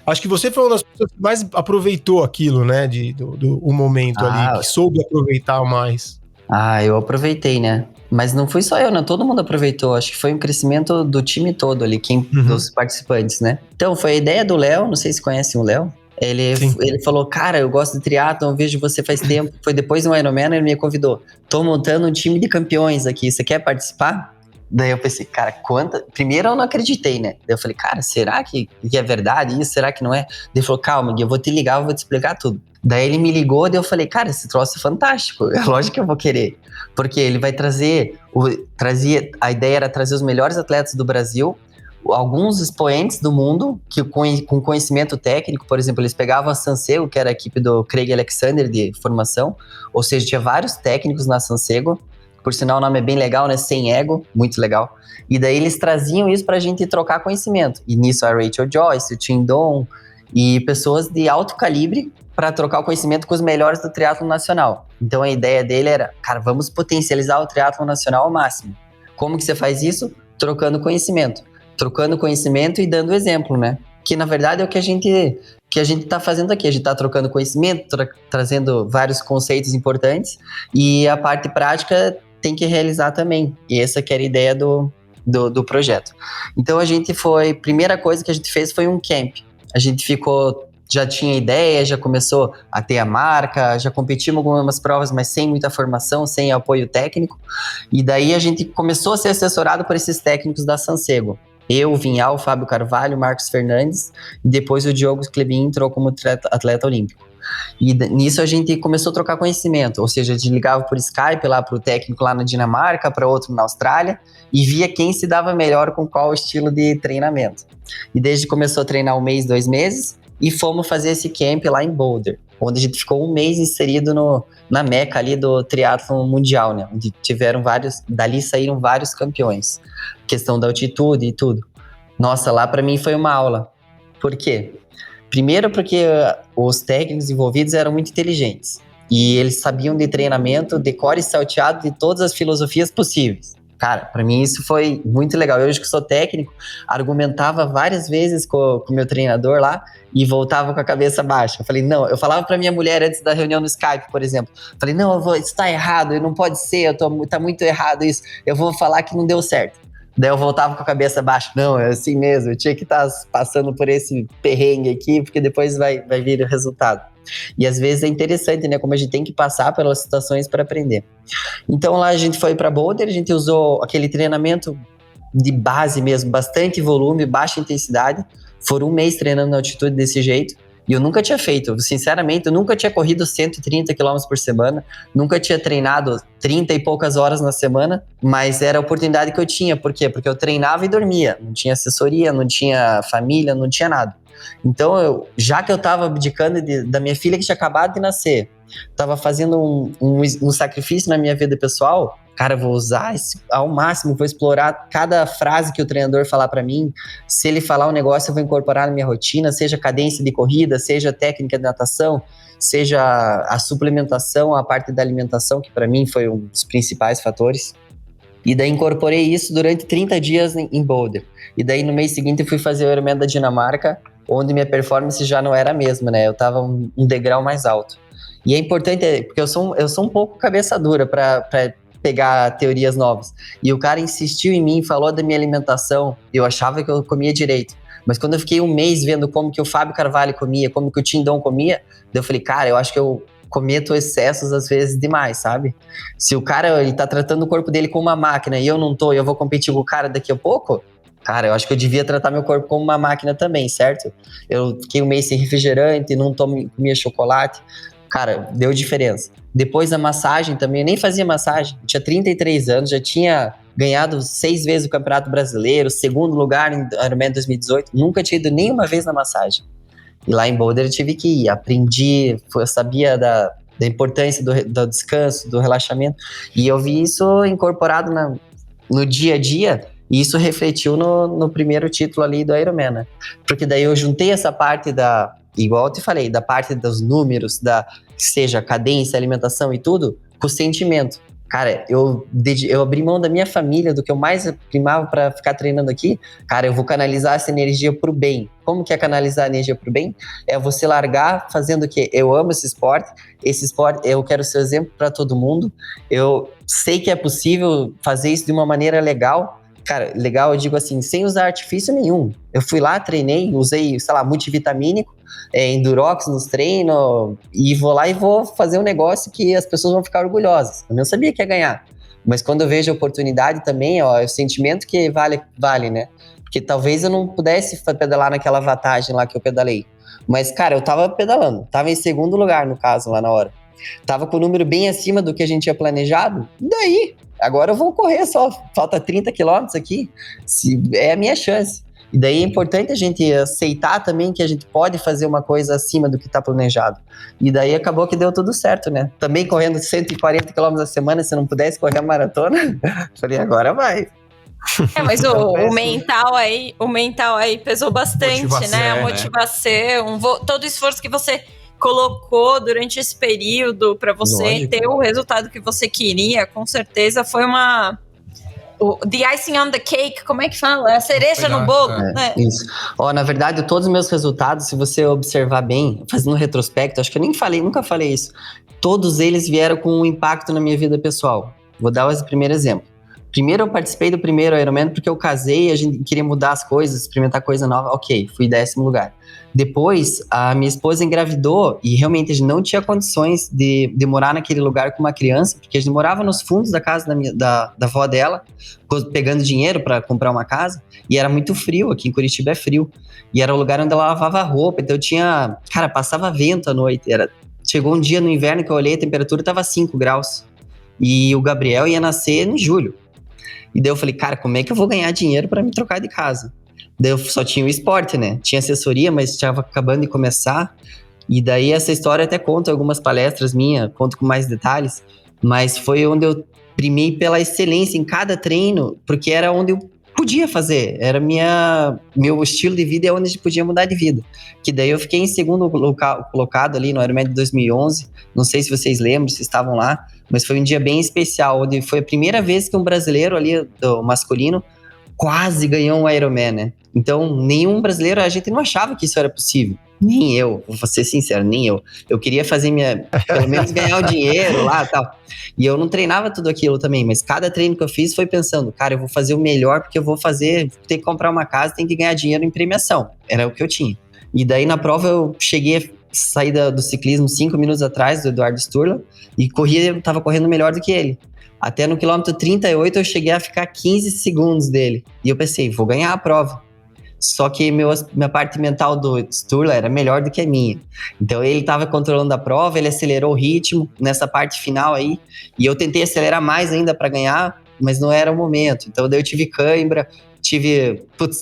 Acho que você foi uma das pessoas que mais aproveitou aquilo, né? O momento ali, que soube aproveitar mais. Eu aproveitei, né? Mas não fui só eu, né? Todo mundo aproveitou. Acho que foi um crescimento do time todo ali, dos participantes, né? Então, foi a ideia do Léo, não sei se conhecem o Léo. Ele falou, cara, eu gosto de triatlon, vejo você faz tempo. Foi depois do Ironman, ele me convidou. Tô montando um time de campeões aqui, você quer participar? Daí eu pensei, cara, primeiro eu não acreditei, né? Daí eu falei, cara, será que é verdade isso? Será que não é? Daí ele falou, calma, Gui, eu vou te ligar, eu vou te explicar tudo. Daí ele me ligou, daí eu falei, cara, esse troço é fantástico, é lógico que eu vou querer. Porque ele vai a ideia era trazer os melhores atletas do Brasil, alguns expoentes do mundo, que com conhecimento técnico, por exemplo, eles pegavam a Sansego, que era a equipe do Craig Alexander de formação, ou seja, tinha vários técnicos na Sansego, por sinal o nome é bem legal, né, Sem Ego, muito legal. E daí eles traziam isso pra gente trocar conhecimento. E nisso a Rachel Joyce, o Tim Don e pessoas de alto calibre para trocar o conhecimento com os melhores do triatlon nacional. Então a ideia dele era, cara, vamos potencializar o triatlon nacional ao máximo. Como que você faz isso? Trocando conhecimento e dando exemplo, né? Que na verdade é o que a gente tá fazendo aqui. A gente tá trocando conhecimento, trazendo vários conceitos importantes, e a parte prática tem que realizar também. E essa que era a ideia do projeto. Então primeira coisa que a gente fez foi um camp. A gente ficou já tinha ideia, já começou a ter a marca, já competimos com algumas provas, mas sem muita formação, sem apoio técnico. E daí a gente começou a ser assessorado por esses técnicos da Sansego. Eu, o Vinhal, o Fábio Carvalho, o Marcos Fernandes, e depois o Diogo Clebin entrou como atleta olímpico. E nisso a gente começou a trocar conhecimento, ou seja, a gente ligava por Skype lá para o técnico lá na Dinamarca, para outro na Austrália, e via quem se dava melhor com qual estilo de treinamento. E desde que começou a treinar 1 mês, 2 meses, e fomos fazer esse camp lá em Boulder, onde a gente ficou 1 mês inserido na meca ali do triatlon mundial, né? Onde dali saíram vários campeões. Questão da altitude e tudo. Nossa, lá para mim foi uma aula. Por quê? Primeiro porque os técnicos envolvidos eram muito inteligentes. E eles sabiam de treinamento, de core e salteado de todas as filosofias possíveis. Cara, pra mim isso foi muito legal. Eu, hoje que sou técnico, argumentava várias vezes com o meu treinador lá e voltava com a cabeça baixa. Eu falei, não, eu falava pra minha mulher antes da reunião no Skype, por exemplo. Falei, não, isso tá errado, não pode ser, tá muito errado isso. Eu vou falar que não deu certo. Daí eu voltava com a cabeça baixa. Não, é assim mesmo, eu tinha que estar passando por esse perrengue aqui, porque depois vai vir o resultado. E às vezes é interessante, né, como a gente tem que passar pelas situações para aprender. Então lá a gente foi para Boulder, a gente usou aquele treinamento de base mesmo, bastante volume, baixa intensidade. Foram 1 mês treinando na altitude desse jeito. E eu nunca tinha feito, sinceramente, eu nunca tinha corrido 130 km por semana, nunca tinha treinado 30 e poucas horas na semana, mas era a oportunidade que eu tinha. Por quê? Porque eu treinava e dormia, não tinha assessoria, não tinha família, não tinha nada. Então, já que eu estava abdicando da minha filha que tinha acabado de nascer, estava fazendo um sacrifício na minha vida pessoal, cara, eu vou usar isso ao máximo, vou explorar cada frase que o treinador falar para mim. Se ele falar um negócio, eu vou incorporar na minha rotina, seja cadência de corrida, seja técnica de natação, seja a suplementação, a parte da alimentação, que para mim foi um dos principais fatores. E daí incorporei isso durante 30 dias em Boulder. E daí no mês seguinte eu fui fazer o Ironman da Dinamarca, onde minha performance já não era a mesma, né? Eu tava um degrau mais alto. E é importante, porque eu sou um pouco cabeça dura para pegar teorias novas. E o cara insistiu em mim, falou da minha alimentação, eu achava que eu comia direito. Mas quando eu fiquei 1 mês vendo como que o Fábio Carvalho comia, como que o Tindon comia, eu falei, cara, eu acho que eu cometo excessos às vezes demais, sabe? Se o cara, ele tá tratando o corpo dele como uma máquina e eu não tô, e eu vou competir com o cara daqui a pouco, cara, eu acho que eu devia tratar meu corpo como uma máquina também, certo? Eu fiquei 1 mês sem refrigerante, não comia chocolate. Cara, deu diferença. Depois da massagem também, eu nem fazia massagem. Eu tinha 33 anos, já tinha ganhado 6 vezes o Campeonato Brasileiro, 2º lugar em Ironman 2018. Nunca tinha ido nenhuma vez na massagem. E lá em Boulder eu tive que ir. Aprendi, eu sabia da importância do descanso, do relaxamento. E eu vi isso incorporado no dia a dia. E isso refletiu no primeiro título ali do Ironman, né? Porque daí eu juntei essa parte igual eu te falei, da parte dos números, seja cadência, alimentação e tudo, com o sentimento. Cara, eu abri mão da minha família, do que eu mais primava para ficar treinando aqui. Cara, eu vou canalizar essa energia pro bem. Como que é canalizar a energia pro bem? É você largar fazendo o quê? Eu amo esse esporte eu quero ser exemplo para todo mundo. Eu sei que é possível fazer isso de uma maneira legal. Cara, legal, eu digo assim, sem usar artifício nenhum. Eu fui lá, treinei, usei, sei lá, multivitamínico, Endurox nos treinos, e vou lá e vou fazer um negócio que as pessoas vão ficar orgulhosas. Eu não sabia que ia ganhar. Mas quando eu vejo a oportunidade também, ó, é o sentimento que vale, né? Porque talvez eu não pudesse pedalar naquela vantagem lá que eu pedalei. Mas, cara, eu tava pedalando. Tava em 2º lugar, no caso, lá na hora. Tava com o número bem acima do que a gente tinha planejado. E daí? Agora eu vou correr só. Falta 30 quilômetros aqui. É a minha chance. E daí é importante a gente aceitar também que a gente pode fazer uma coisa acima do que está planejado. E daí acabou que deu tudo certo, né? Também correndo 140 km a semana, se não pudesse correr a maratona, falei, agora vai. Mas o mental aí pesou bastante, né? A motivação, todo o esforço que você colocou durante esse período para você ter o resultado que você queria, com certeza foi the icing on the cake, como é que fala? A cereja no bolo, né? Isso. Na verdade, todos os meus resultados, se você observar bem, fazendo um retrospecto, acho que eu nunca falei isso, todos eles vieram com um impacto na minha vida pessoal. Vou dar o primeiro exemplo. Primeiro eu participei do primeiro Ironman porque eu casei, a gente queria mudar as coisas, experimentar coisa nova. Ok, fui 10º lugar. Depois, a minha esposa engravidou e realmente a gente não tinha condições de morar naquele lugar com uma criança, porque a gente morava nos fundos da casa da avó dela, pegando dinheiro para comprar uma casa, e era muito frio, aqui em Curitiba é frio. E era o lugar onde ela lavava roupa, então passava vento à noite. Chegou um dia no inverno que eu olhei, a temperatura estava 5 graus. E o Gabriel ia nascer em julho. E daí eu falei, cara, como é que eu vou ganhar dinheiro para me trocar de casa? Daí eu só tinha o esporte, né? Tinha assessoria, mas estava acabando de começar. E daí essa história eu até conto em algumas palestras minhas, conto com mais detalhes. Mas foi onde eu primei pela excelência em cada treino, porque era onde eu podia fazer. Era meu estilo de vida, é onde a gente podia mudar de vida. Que daí eu fiquei em segundo colocado ali no Ironman de 2011. Não sei se vocês lembram, se estavam lá. Mas foi um dia bem especial, onde foi a primeira vez que um brasileiro ali, do masculino, quase ganhou um Ironman, né? Então, nenhum brasileiro, a gente não achava que isso era possível. Nem eu, vou ser sincero, nem eu. Eu queria fazer pelo menos ganhar o dinheiro lá e tal. E eu não treinava tudo aquilo também, mas cada treino que eu fiz foi pensando, cara, eu vou fazer o melhor porque eu vou ter que comprar uma casa, tem que ganhar dinheiro em premiação. Era o que eu tinha. E daí na prova eu saí do ciclismo 5 minutos atrás do Eduardo Sturla e tava correndo melhor do que ele. Até no quilômetro 38 eu cheguei a ficar 15 segundos dele. E eu pensei, vou ganhar a prova. Só que minha parte mental do Sturla era melhor do que a minha. Então ele estava controlando a prova, ele acelerou o ritmo nessa parte final aí. E eu tentei acelerar mais ainda para ganhar, mas não era o momento. Então daí eu tive cãibra,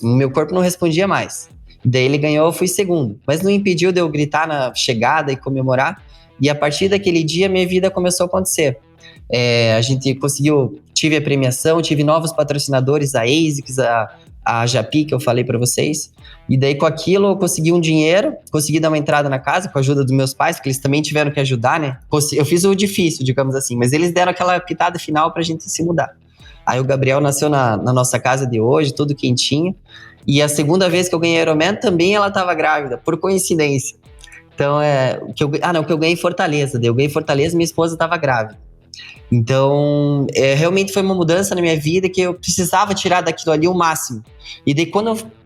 meu corpo não respondia mais. Daí ele ganhou, eu fui segundo. Mas não impediu de eu gritar na chegada e comemorar. E a partir daquele dia, minha vida começou a acontecer. A gente tive a premiação, tive novos patrocinadores, a ASICS, a Japi, que eu falei para vocês. E daí com aquilo eu consegui um dinheiro, consegui dar uma entrada na casa com a ajuda dos meus pais, porque eles também tiveram que ajudar, né? Eu fiz o difícil, digamos assim, mas eles deram aquela pitada final pra gente se mudar. Aí o Gabriel nasceu na nossa casa de hoje, tudo quentinho. E a segunda vez que eu ganhei Ironman, também ela estava grávida, por coincidência. Então, o que eu ganhei em Fortaleza. Eu ganhei em Fortaleza e minha esposa estava grávida. Então, realmente foi uma mudança na minha vida que eu precisava tirar daquilo ali o máximo. E daí,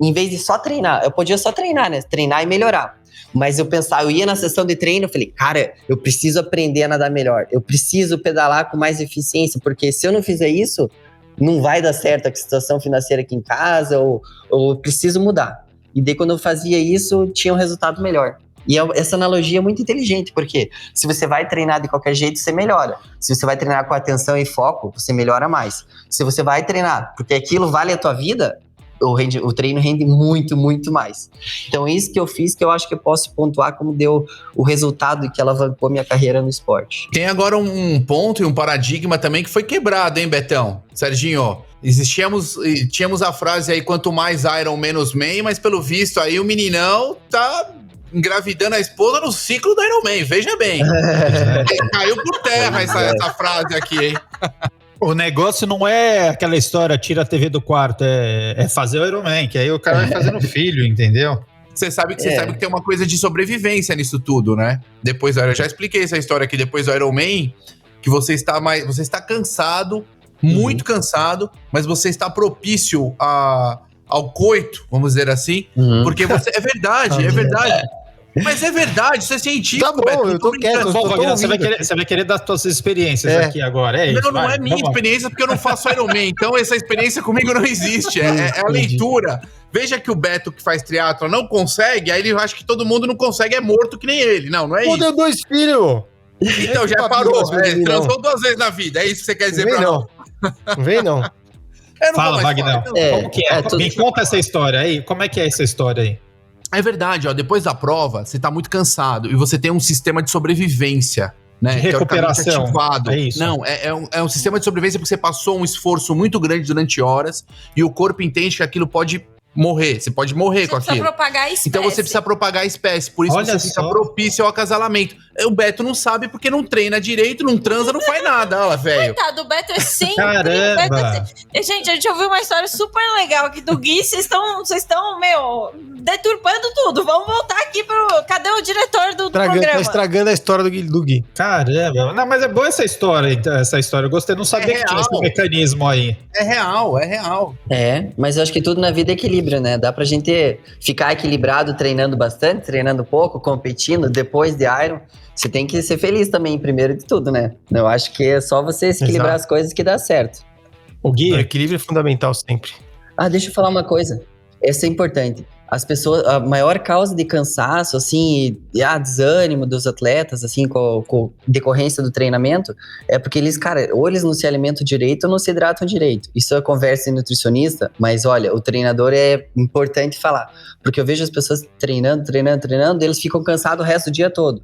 em vez de só treinar, eu podia só treinar, né? Treinar e melhorar. Mas eu ia na sessão de treino, eu falei, cara, eu preciso aprender a nadar melhor. Eu preciso pedalar com mais eficiência, porque se eu não fizer isso, não vai dar certo a situação financeira aqui em casa, ou eu preciso mudar. E daí, quando eu fazia isso, tinha um resultado melhor. E essa analogia é muito inteligente, porque se você vai treinar de qualquer jeito, você melhora. Se você vai treinar com atenção e foco, você melhora mais. Se você vai treinar porque aquilo vale a tua vida, o treino rende muito, muito mais. Então, isso que eu fiz, que eu acho que eu posso pontuar como deu o resultado e que alavancou minha carreira no esporte. Tem agora um ponto e um paradigma também que foi quebrado, hein, Betão? Serginho, tínhamos a frase aí, quanto mais Iron, menos Man, mas pelo visto aí o meninão tá engravidando a esposa no ciclo do Iron Man, veja bem. Caiu por terra essa frase aqui, hein? O negócio não é aquela história, tira a TV do quarto, é fazer o Iron Man, que aí o cara vai fazendo filho, entendeu? Você sabe que tem uma coisa de sobrevivência nisso tudo, né? Eu já expliquei essa história aqui, depois do Iron Man, que você está cansado, muito cansado, mas você está propício ao coito, vamos dizer assim, porque você... É verdade. Mas é verdade, isso é científico. Tá bom, Beto, eu tô quieto. Você vai querer dar suas experiências aqui agora, é isso? Não é minha experiência, porque eu não faço Ironman, então essa experiência comigo não existe, é a leitura. Veja que o Beto, que faz triatlo, não consegue, aí ele acha que todo mundo não consegue, é morto que nem ele. Não é isso. Deu 2 filhos. Então, já parou, transou 2 vezes na vida, é isso que você quer dizer pra nós? Não vem, não. Fala, Wagner. Como que é? Me conta essa história aí. Como é que é essa história aí? É verdade, depois da prova, você tá muito cansado e você tem um sistema de sobrevivência, né? De recuperação. Ativado. É isso. Não, é um sistema de sobrevivência porque você passou um esforço muito grande durante horas e o corpo entende que aquilo pode morrer. Você pode morrer com aquilo. Você precisa propagar a espécie. Então você precisa propagar a espécie, por isso você fica propício ao acasalamento. O Beto não sabe porque não treina direito, não transa, não faz nada. Olha lá, velho. Coitado, o Beto é sempre... Caramba! Gente, a gente ouviu uma história super legal aqui do Gui. Vocês estão, meu, deturpando tudo. Vamos voltar aqui pro... Cadê o diretor do programa? Tá estragando a história do Gui. Caramba! Não, mas é boa essa história. Eu gostei. Não sabia que tinha esse mecanismo aí. É real. Mas eu acho que tudo na vida é equilíbrio, né? Dá pra gente ficar equilibrado treinando bastante, treinando pouco, competindo, depois de Iron. Você tem que ser feliz também, primeiro de tudo, né? Eu acho que é só você se equilibrar as coisas que dá certo. O Gui... O equilíbrio é fundamental sempre. Deixa eu falar uma coisa. Essa é importante. As pessoas, a maior causa de cansaço, assim, desânimo dos atletas, assim, com decorrência do treinamento, é porque eles, cara, ou eles não se alimentam direito ou não se hidratam direito. Isso é conversa de nutricionista, mas olha, o treinador é importante falar. Porque eu vejo as pessoas treinando, eles ficam cansados o resto do dia todo.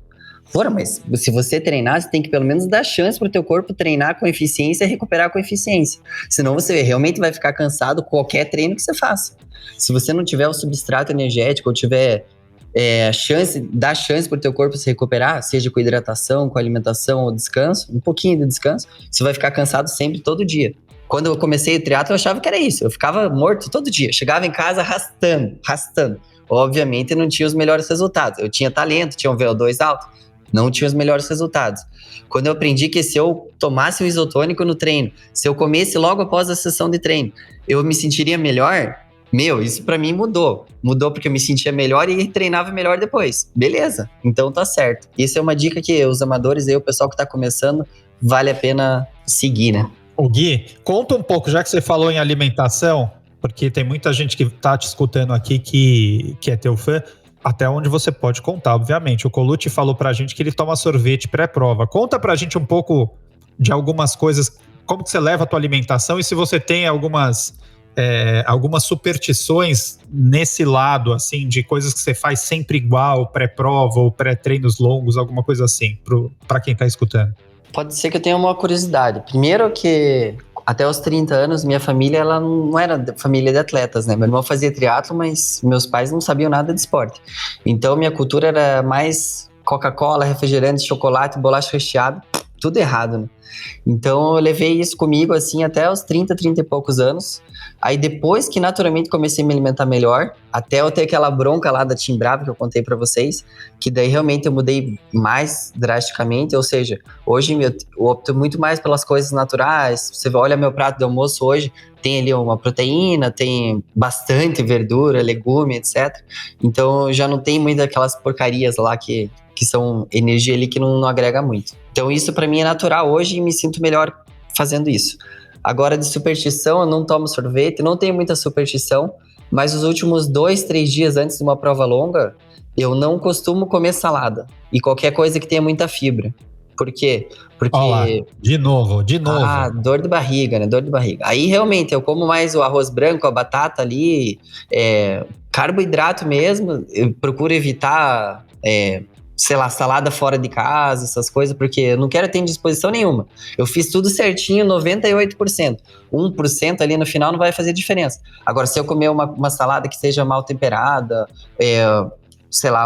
Porra, mas se você treinar, você tem que pelo menos dar chance pro teu corpo treinar com eficiência e recuperar com eficiência. Senão você realmente vai ficar cansado qualquer treino que você faça. Se você não tiver o substrato energético ou tiver dar chance pro teu corpo se recuperar, seja com hidratação, com alimentação ou descanso, um pouquinho de descanso, você vai ficar cansado sempre, todo dia. Quando eu comecei o triatlo, eu achava que era isso. Eu ficava morto todo dia. Chegava em casa arrastando. Obviamente, não tinha os melhores resultados. Eu tinha talento, tinha um VO2 alto, não tinha os melhores resultados. Quando eu aprendi que se eu tomasse um isotônico no treino, se eu comesse logo após a sessão de treino, eu me sentiria melhor, isso pra mim mudou. Mudou porque eu me sentia melhor e treinava melhor depois. Beleza, então tá certo. Isso é uma dica que os amadores e o pessoal que tá começando, vale a pena seguir, né? O Gui, conta um pouco, já que você falou em alimentação, porque tem muita gente que tá te escutando aqui que é teu fã, até onde você pode contar, obviamente. O Colucci falou pra gente que ele toma sorvete pré-prova. Conta pra gente um pouco de algumas coisas, como que você leva a tua alimentação e se você tem algumas superstições nesse lado, assim, de coisas que você faz sempre igual, pré-prova ou pré-treinos longos, alguma coisa assim, pra quem tá escutando. Pode ser que eu tenha uma curiosidade. Primeiro que até os 30 anos, minha família, ela não era família de atletas, né? Meu irmão fazia triatlo, mas meus pais não sabiam nada de esporte. Então, minha cultura era mais Coca-Cola, refrigerante, chocolate, bolacha recheada, tudo errado, né? Então, eu levei isso comigo, assim, até os 30 e poucos anos. Aí, depois que naturalmente comecei a me alimentar melhor, até eu ter aquela bronca lá da Team Bravo que eu contei pra vocês, que daí realmente eu mudei mais drasticamente, ou seja, hoje eu opto muito mais pelas coisas naturais. Você olha meu prato de almoço hoje, tem ali uma proteína, tem bastante verdura, legume, etc. Então, já não tem muito aquelas porcarias lá que são energia ali que não agrega muito. Então, isso pra mim é natural hoje e me sinto melhor fazendo isso. Agora, de superstição, eu não tomo sorvete, não tenho muita superstição, mas os últimos 2-3 dias antes de uma prova longa, eu não costumo comer salada e qualquer coisa que tenha muita fibra. Por quê? Porque... Olá, de novo. Dor de barriga, né? Dor de barriga. Aí, realmente, eu como mais o arroz branco, a batata ali, carboidrato mesmo, eu procuro evitar... salada fora de casa, essas coisas, porque eu não quero ter indisposição nenhuma. Eu fiz tudo certinho, 98%. 1% ali no final não vai fazer diferença. Agora, se eu comer uma salada que seja mal temperada,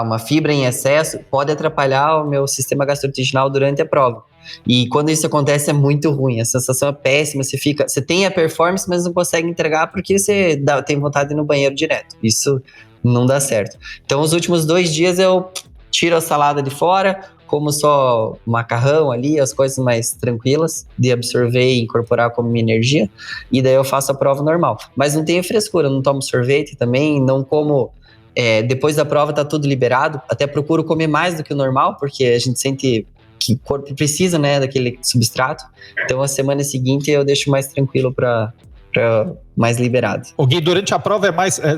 uma fibra em excesso, pode atrapalhar o meu sistema gastrointestinal durante a prova. E quando isso acontece é muito ruim, a sensação é péssima, você tem a performance, mas não consegue entregar porque você tem vontade de ir no banheiro direto. Isso não dá certo. Então, os últimos 2 dias eu tiro a salada de fora, como só macarrão ali, as coisas mais tranquilas de absorver e incorporar como minha energia, e daí eu faço a prova normal. Mas não tenho frescura, eu não tomo sorvete também, não como... depois da prova tá tudo liberado, até procuro comer mais do que o normal, porque a gente sente que o corpo precisa, né, daquele substrato. Então a semana seguinte eu deixo mais tranquilo para mais liberado. O Gui, durante a prova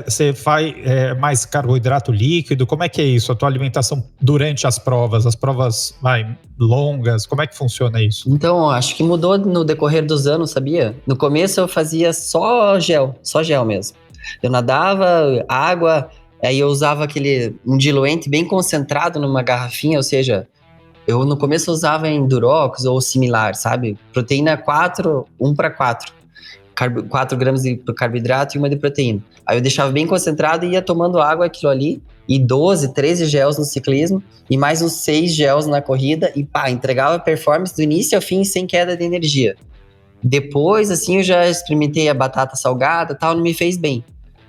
você faz mais carboidrato líquido? Como é que é isso? A tua alimentação durante as provas longas, como é que funciona isso? Então, acho que mudou no decorrer dos anos, sabia? No começo eu fazia só gel mesmo. Eu nadava, água, aí eu usava um diluente bem concentrado numa garrafinha, ou seja, eu no começo usava Endurox ou similar, sabe? Proteína 4, 1/4. 4 gramas de carboidrato e 1 de proteína. Aí eu deixava bem concentrado e ia tomando água, aquilo ali, e 12, 13 gels no ciclismo, e mais uns 6 gels na corrida, e entregava performance do início ao fim sem queda de energia. Depois, assim, eu já experimentei a batata salgada e tal, não me fez bem.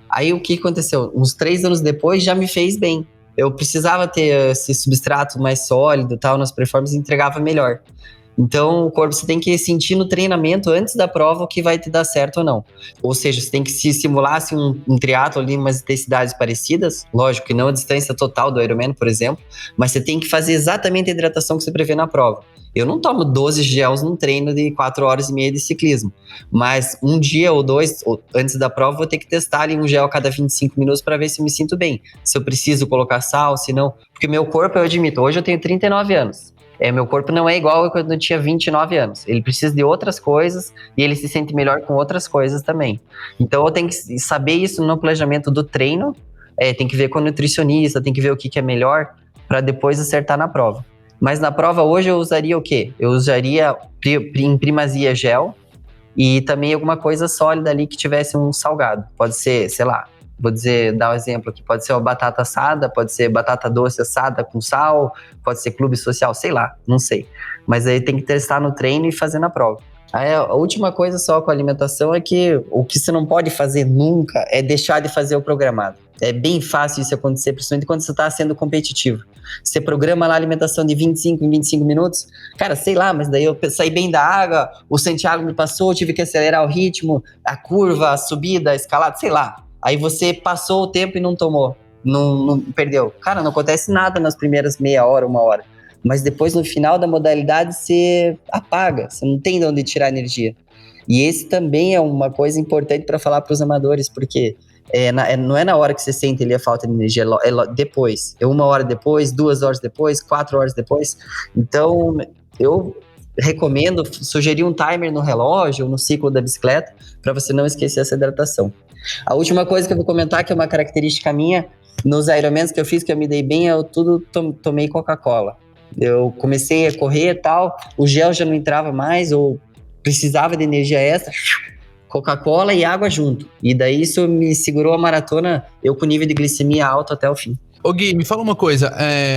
Aí o que aconteceu? Uns 3 anos depois já me fez bem. Eu precisava ter esse substrato mais sólido, tal, nas performances, entregava melhor. Então, o corpo você tem que sentir no treinamento antes da prova o que vai te dar certo ou não. Ou seja, você tem que se simular assim, um triatlo ali, umas intensidades parecidas. Lógico que não a distância total do Ironman, por exemplo, mas você tem que fazer exatamente a hidratação que você prevê na prova. Eu não tomo 12 gels num treino de 4 horas e meia de ciclismo, mas um dia ou 2 antes da prova vou ter que testar ali um gel a cada 25 minutos para ver se eu me sinto bem. Se eu preciso colocar sal, se não. Porque meu corpo, eu admito, hoje eu tenho 39 anos. Meu corpo não é igual quando eu tinha 29 anos. Ele precisa de outras coisas e ele se sente melhor com outras coisas também. Então eu tenho que saber isso no planejamento do treino, tem que ver com o nutricionista, tem que ver o que é melhor para depois acertar na prova. Mas na prova hoje eu usaria o quê? Eu usaria em primazia gel e também alguma coisa sólida ali que tivesse um salgado. Pode ser, sei lá, dar um exemplo aqui, pode ser uma batata assada, pode ser batata doce assada com sal, pode ser clube social, sei lá, não sei. Mas aí tem que testar no treino e fazer na prova. Aí a última coisa só com a alimentação é que o que você não pode fazer nunca é deixar de fazer o programado. É bem fácil isso acontecer, principalmente quando você está sendo competitivo. Você programa lá a alimentação de 25 em 25 minutos, cara, sei lá, mas daí eu saí bem da água, o Santiago me passou, eu tive que acelerar o ritmo, a curva, a subida, a escalada, sei lá. Aí você passou o tempo e não tomou, não perdeu. Cara, não acontece nada nas primeiras meia hora, 1 hora. Mas depois, no final da modalidade, você apaga, você não tem de onde tirar energia. E esse também é uma coisa importante para falar para os amadores, porque não é na hora que você sente ali a falta de energia, é depois. É 1 hora depois, 2 horas depois, 4 horas depois. Então, eu recomendo sugerir um timer no relógio ou no ciclo da bicicleta para você não esquecer essa hidratação. A última coisa que eu vou comentar, que é uma característica minha, nos Ironmans que eu fiz, que eu me dei bem, eu tomei Coca-Cola. Eu comecei a correr e tal, o gel já não entrava mais, ou precisava de energia extra, Coca-Cola e água junto. E daí isso me segurou a maratona, eu com nível de glicemia alto até o fim. Ô Gui, me fala uma coisa,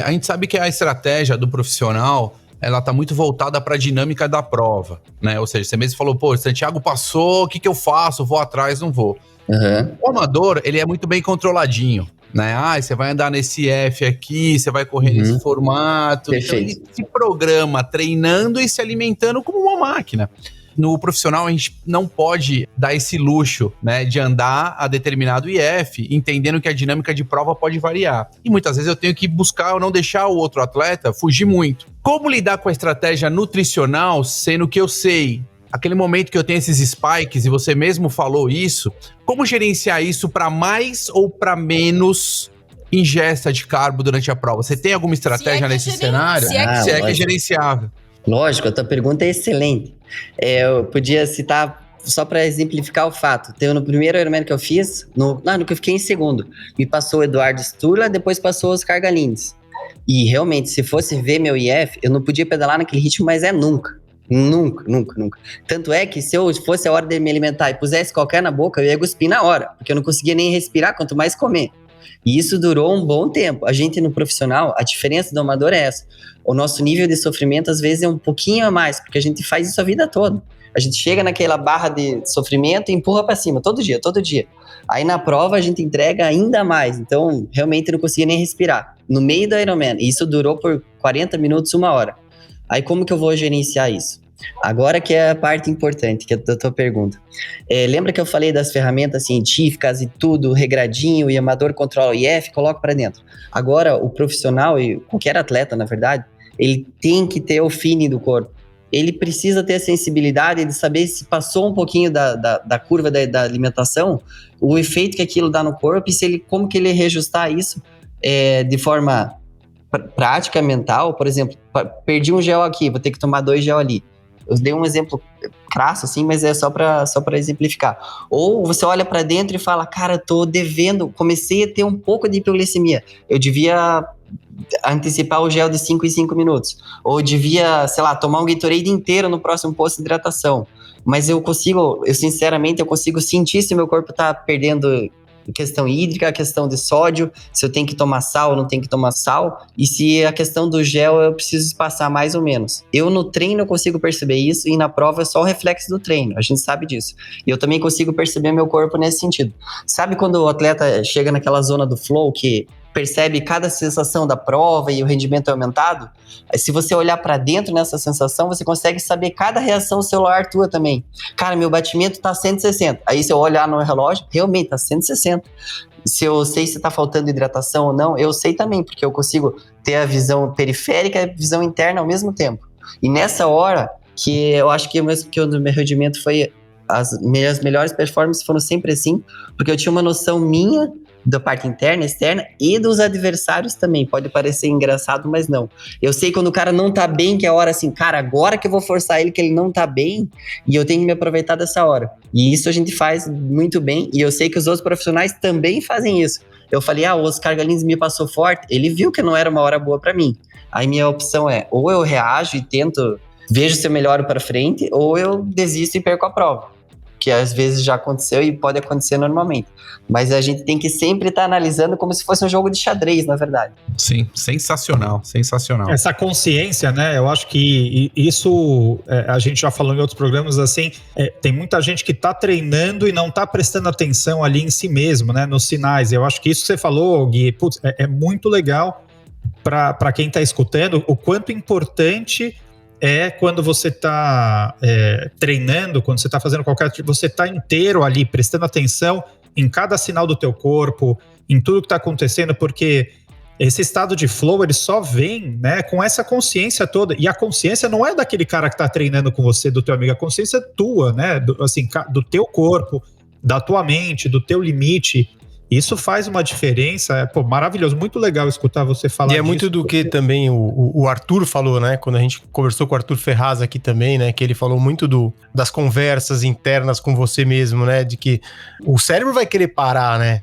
a gente sabe que a estratégia do profissional, ela tá muito voltada para a dinâmica da prova, né? Ou seja, você mesmo falou, pô, Santiago passou, o que eu faço? Vou atrás, não vou. Uhum. O amador, ele é muito bem controladinho, né? Você vai andar nesse F aqui, você vai correr nesse formato. Perfeito. Então ele se programa treinando e se alimentando como uma máquina. No profissional, a gente não pode dar esse luxo, né, de andar a determinado IF, entendendo que a dinâmica de prova pode variar. E muitas vezes eu tenho que buscar ou não deixar o outro atleta fugir muito. Como lidar com a estratégia nutricional, sendo que eu sei, aquele momento que eu tenho esses spikes, e você mesmo falou isso, como gerenciar isso para mais ou para menos ingesta de carbo durante a prova? Você tem alguma estratégia nesse cenário? Se é que é gerenciável. Lógico, a tua pergunta é excelente. Eu podia citar, só para exemplificar o fato, no primeiro Ironman que eu fiz, no que eu fiquei em segundo, me passou o Eduardo Sturla, depois passou o Oscar Galins. E realmente, se fosse ver meu IF, eu não podia pedalar naquele ritmo, mas nunca. Nunca. Tanto é que se eu fosse a hora de me alimentar e pusesse qualquer na boca, eu ia cuspir na hora, porque eu não conseguia nem respirar, quanto mais comer. E isso durou um bom tempo. A gente no profissional, a diferença do amador é essa. O nosso nível de sofrimento às vezes é um pouquinho a mais, porque a gente faz isso a vida toda. A gente chega naquela barra de sofrimento e empurra para cima, todo dia. Aí na prova a gente entrega ainda mais, então realmente não conseguia nem respirar. No meio do Ironman, isso durou por 40 minutos, 1 hora. Aí como que eu vou gerenciar isso? Agora que é a parte importante, que é da tua pergunta. Lembra que eu falei das ferramentas científicas e tudo, regradinho, e amador controla o IF, coloca para dentro. Agora, o profissional, e qualquer atleta, na verdade, ele tem que ter o feeling do corpo. Ele precisa ter a sensibilidade de saber se passou um pouquinho da curva da alimentação, o efeito que aquilo dá no corpo, e como que ele reajustar isso de forma prática, mental. Por exemplo, perdi um gel aqui, vou ter que tomar 2 gel ali. Eu dei um exemplo crasso, assim, mas é só para exemplificar. Ou você olha para dentro e fala, cara, tô devendo, comecei a ter um pouco de hipoglicemia. Eu devia antecipar o gel de 5 em 5 minutos. Ou devia, sei lá, tomar um Gatorade inteiro no próximo posto de hidratação. mas eu sinceramente, eu consigo sentir se meu corpo tá perdendo questão hídrica, a questão de sódio, se eu tenho que tomar sal ou não tenho que tomar sal, e se a questão do gel eu preciso espaçar mais ou menos. Eu no treino eu consigo perceber isso, e na prova é só o reflexo do treino, a gente sabe disso. E eu também consigo perceber meu corpo nesse sentido. Sabe quando o atleta chega naquela zona do flow, que percebe cada sensação da prova e o rendimento é aumentado? Se você olhar para dentro nessa sensação, você consegue saber cada reação celular tua também. Cara, meu batimento tá 160. Aí se eu olhar no relógio, realmente tá 160. Se eu sei se tá faltando hidratação ou não, eu sei também, porque eu consigo ter a visão periférica e a visão interna ao mesmo tempo. E nessa hora, que eu acho que o meu rendimento foi... As minhas melhores performances foram sempre assim, porque eu tinha uma noção minha da parte interna, externa e dos adversários também. Pode parecer engraçado, mas não. Eu sei quando o cara não tá bem, que é a hora assim, cara, agora que eu vou forçar ele, que ele não tá bem, e eu tenho que me aproveitar dessa hora. E isso a gente faz muito bem, e eu sei que os outros profissionais também fazem isso. Eu falei, o Oscar Galins me passou forte, ele viu que não era uma hora boa pra mim. Aí minha opção é, ou eu reajo e tento, vejo se eu melhoro pra frente, ou eu desisto e perco a prova. Que às vezes já aconteceu e pode acontecer normalmente. Mas a gente tem que sempre estar analisando como se fosse um jogo de xadrez, na verdade. Sim, sensacional, sensacional. Essa consciência, né, eu acho que isso, a gente já falou em outros programas, assim, tem muita gente que tá treinando e não tá prestando atenção ali em si mesmo, né, nos sinais. Eu acho que isso que você falou, Gui, putz, é muito legal para quem tá escutando, o quanto importante é quando você está treinando, quando você está fazendo qualquer tipo, você está inteiro ali, prestando atenção em cada sinal do teu corpo, em tudo que está acontecendo, porque esse estado de flow, ele só vem, né, com essa consciência toda, e a consciência não é daquele cara que está treinando com você, do teu amigo, a consciência é tua, né, do teu corpo, da tua mente, do teu limite. Isso faz uma diferença, maravilhoso, muito legal escutar você falar disso. E é muito do que também o Arthur falou, né, quando a gente conversou com o Arthur Ferraz aqui também, né, que ele falou muito das conversas internas com você mesmo, né, de que o cérebro vai querer parar, né,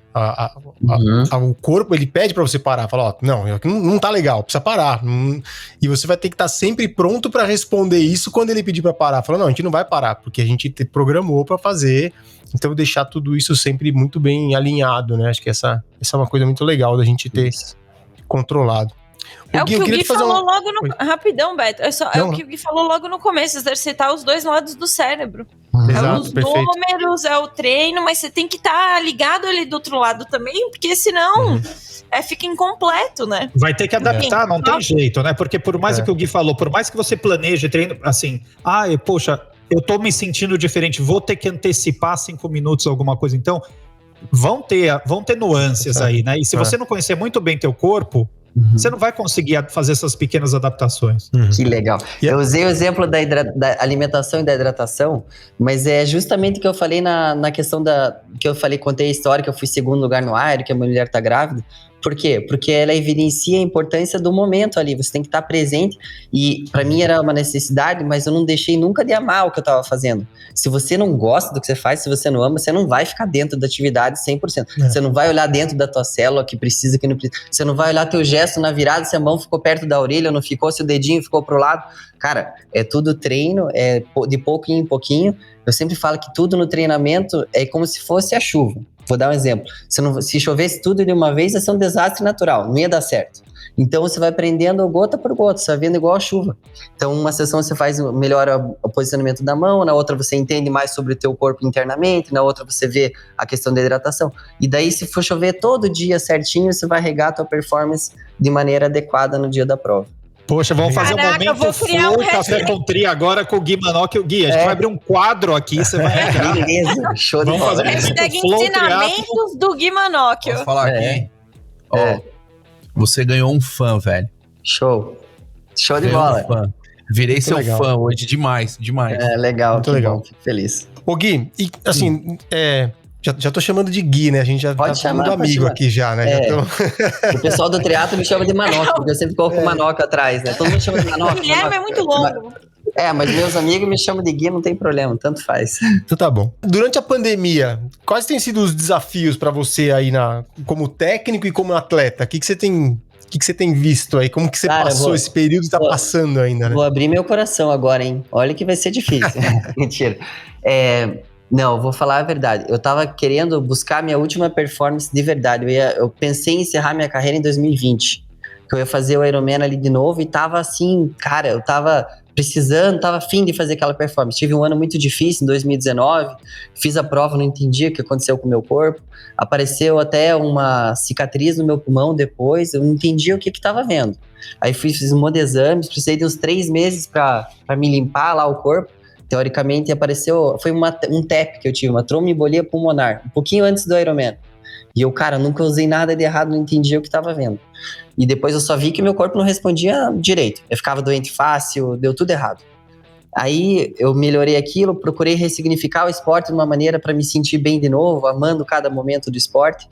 o corpo, ele pede pra você parar, fala, não tá legal, precisa parar, e você vai ter que estar sempre pronto pra responder isso quando ele pedir pra parar, fala, não, a gente não vai parar, porque a gente programou pra fazer. Então, deixar tudo isso sempre muito bem alinhado, né? Acho que essa é uma coisa muito legal da gente ter controlado. O que o Gui falou logo no... Rapidão, Beto. O que o Gui falou logo no começo, exercitar os dois lados do cérebro. Exato, os números, é o treino, mas você tem que estar ligado ali do outro lado também, porque senão fica incompleto, né? Vai ter que adaptar, não tem jeito, né? Porque por mais que o Gui falou, por mais que você planeje treino, assim, poxa, eu tô me sentindo diferente, vou ter que antecipar 5 minutos alguma coisa. Então, vão ter nuances aí, né? E se você não conhecer muito bem teu corpo, você não vai conseguir fazer essas pequenas adaptações. Que legal. Eu usei o exemplo da alimentação e da hidratação, mas é justamente o que eu falei na questão que eu falei, contei a história que eu fui segundo lugar no Aero, que a minha mulher tá grávida. Por quê? Porque ela evidencia a importância do momento ali, você tem que estar presente, e para mim era uma necessidade, mas eu não deixei nunca de amar o que eu estava fazendo. Se você não gosta do que você faz, se você não ama, você não vai ficar dentro da atividade 100%. Você não vai olhar dentro da tua célula que precisa, que não precisa. Você não vai olhar teu gesto na virada, se a mão ficou perto da orelha, não ficou, se o dedinho ficou pro lado. Cara, é tudo treino, é de pouquinho em pouquinho. Eu sempre falo que tudo no treinamento é como se fosse a chuva. Vou dar um exemplo. Se chovesse tudo de uma vez, ia ser um desastre natural, não ia dar certo. Então você vai aprendendo gota por gota, você vai vendo igual a chuva. Então uma sessão você melhora o posicionamento da mão, na outra você entende mais sobre o teu corpo internamente, na outra você vê a questão da hidratação. E daí se for chover todo dia certinho, você vai regar a tua performance de maneira adequada no dia da prova. Poxa, vamos fazer um momento flow Café com Tri agora com o Gui Manoc. O Gui, a gente vai abrir um quadro aqui, você vai regar. Beleza, show de bola. Vamos fazer um momento flow ensinamentos do Gui Manoc. Posso falar aqui? Você ganhou um fã, velho. Show de bola. Virei muito seu fã hoje, demais. Legal, muito legal. Bom, fico feliz. Ô Gui, e assim, já tô chamando de Gui, né? A gente já tá chamando amigo aqui já, né? O pessoal do triatlo me chama de Manoc, porque eu sempre coloco o Manoc atrás, né? Todo mundo chama de Manoc. O Guilherme é muito longo. Mas meus amigos me chamam de Gui, não tem problema, tanto faz. Então tá bom. Durante a pandemia, quais têm sido os desafios pra você aí como técnico e como atleta? O que você tem O que você tem visto aí? Como que você passou esse período e tá passando ainda, né? Vou abrir meu coração agora, hein? Olha que vai ser difícil. Mentira. Não, vou falar a verdade. Eu tava querendo buscar minha última performance de verdade. Eu pensei em encerrar minha carreira em 2020. Que eu ia fazer o Ironman ali de novo e tava assim, cara, eu tava precisando, tava afim de fazer aquela performance. Tive um ano muito difícil em 2019, fiz a prova, não entendi o que aconteceu com o meu corpo. Apareceu até uma cicatriz no meu pulmão depois, eu não entendi o que tava vendo. Aí fiz um monte de exames, precisei de uns 3 meses pra me limpar lá o corpo. Teoricamente apareceu, foi um TEP que eu tive, uma tromboembolia pulmonar, um pouquinho antes do Ironman. E eu, cara, nunca usei nada de errado, não entendia o que tava vendo. E depois eu só vi que meu corpo não respondia direito. Eu ficava doente fácil, deu tudo errado. Aí eu melhorei aquilo, procurei ressignificar o esporte de uma maneira para me sentir bem de novo, amando cada momento do esporte.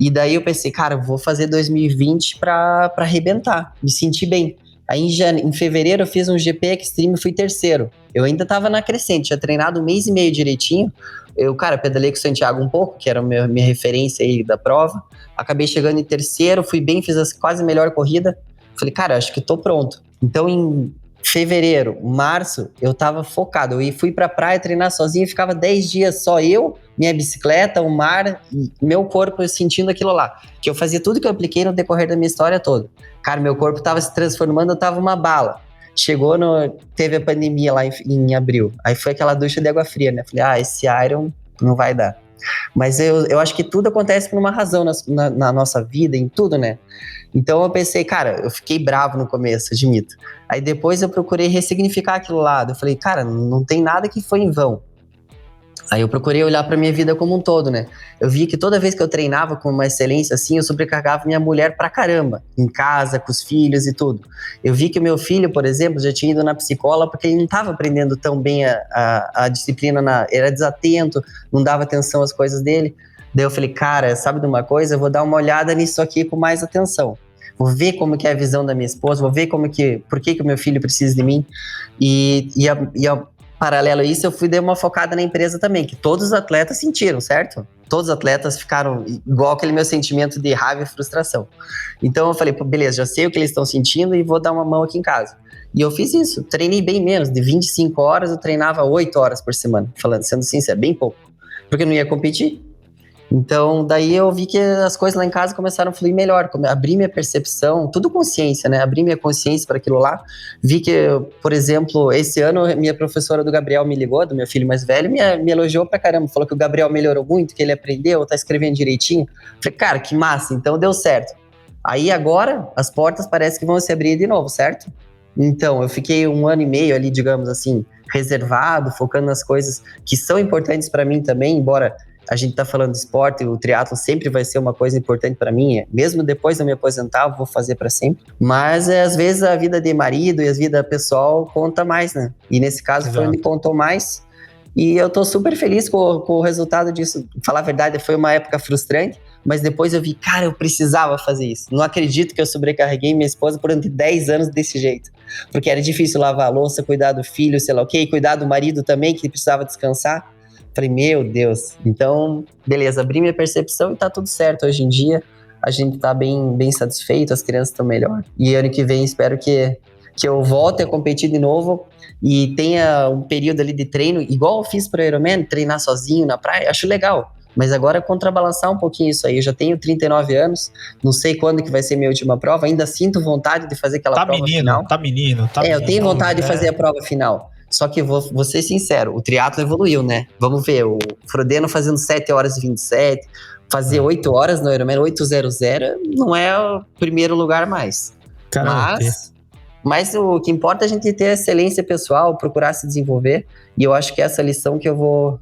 E daí eu pensei, cara, vou fazer 2020 para arrebentar, me sentir bem. Aí em fevereiro eu fiz um GP Extreme e fui terceiro. Eu ainda tava na crescente, tinha treinado 1 mês e meio direitinho. Eu, cara, pedalei com o Santiago um pouco, que era a minha referência aí da prova. Acabei chegando em terceiro, fui bem, fiz quase a melhor corrida. Falei, cara, acho que tô pronto. Então, em fevereiro, março, eu tava focado. Eu fui pra praia treinar sozinho, ficava 10 dias só eu, minha bicicleta, o mar, e meu corpo sentindo aquilo lá. Que eu fazia tudo que eu apliquei no decorrer da minha história toda. Cara, meu corpo tava se transformando, eu tava uma bala. Teve a pandemia lá em abril. Aí foi aquela ducha de água fria, né? Falei, esse Iron não vai dar. Mas eu acho que tudo acontece por uma razão na nossa vida, em tudo, né? Então eu pensei, cara, eu fiquei bravo no começo, admito. Aí depois eu procurei ressignificar aquilo lá. Eu falei, cara, não tem nada que foi em vão. Aí eu procurei olhar pra minha vida como um todo, né? Eu vi que toda vez que eu treinava com uma excelência assim, eu sobrecarregava minha mulher pra caramba, em casa, com os filhos e tudo. Eu vi que o meu filho, por exemplo, já tinha ido na psicóloga porque ele não estava aprendendo tão bem a disciplina, era desatento, não dava atenção às coisas dele. Daí eu falei, cara, sabe de uma coisa? Eu vou dar uma olhada nisso aqui com mais atenção. Vou ver como que é a visão da minha esposa, vou ver por que o meu filho precisa de mim. Paralelo a isso, eu dei uma focada na empresa também, que todos os atletas sentiram, certo? Todos os atletas ficaram igual aquele meu sentimento de raiva e frustração. Então eu falei, beleza, já sei o que eles estão sentindo e vou dar uma mão aqui em casa. E eu fiz isso, treinei bem menos, de 25 horas eu treinava 8 horas por semana, sendo sincero, bem pouco, porque eu não ia competir. Então, daí eu vi que as coisas lá em casa começaram a fluir melhor, abri minha percepção, tudo consciência, né? Abri minha consciência para aquilo lá. Vi que, por exemplo, esse ano minha professora do Gabriel me ligou, do meu filho mais velho, me elogiou pra caramba, falou que o Gabriel melhorou muito, que ele aprendeu, tá escrevendo direitinho. Falei, cara, que massa, então deu certo. Aí agora, as portas parece que vão se abrir de novo, certo? Então, eu fiquei 1 ano e meio ali, digamos assim, reservado, focando nas coisas que são importantes para mim também, embora a gente tá falando de esporte, o triatlo sempre vai ser uma coisa importante para mim, mesmo depois de eu me aposentar, eu vou fazer para sempre. Mas às vezes a vida de marido e a vida pessoal conta mais, né? E nesse caso Exato. Foi onde contou mais. E eu tô super feliz com o resultado disso. Pra falar a verdade, foi uma época frustrante, mas depois eu vi, cara, eu precisava fazer isso. Não acredito que eu sobrecarreguei minha esposa por 10 anos desse jeito. Porque era difícil lavar a louça, cuidar do filho, sei lá o quê, e cuidar do marido também, que precisava descansar. Falei, meu Deus. Então, beleza, abri minha percepção e tá tudo certo. Hoje em dia, a gente tá bem satisfeito, as crianças estão melhor. E ano que vem, espero que eu volte a competir de novo e tenha um período ali de treino, igual eu fiz pro Ironman, treinar sozinho na praia, acho legal. Mas agora contrabalançar um pouquinho isso aí. Eu já tenho 39 anos, não sei quando que vai ser minha última prova, ainda sinto vontade de fazer aquela prova final. Tá menino. Eu tenho vontade de fazer a prova final. Só que vou ser sincero, o triatlo evoluiu, né? Vamos ver, o Frodeno fazendo 7 horas e 27, fazer 8 horas no Ironman, 8:00, não é o primeiro lugar mais. Mas o que importa é a gente ter excelência pessoal, procurar se desenvolver, e eu acho que é essa lição que eu vou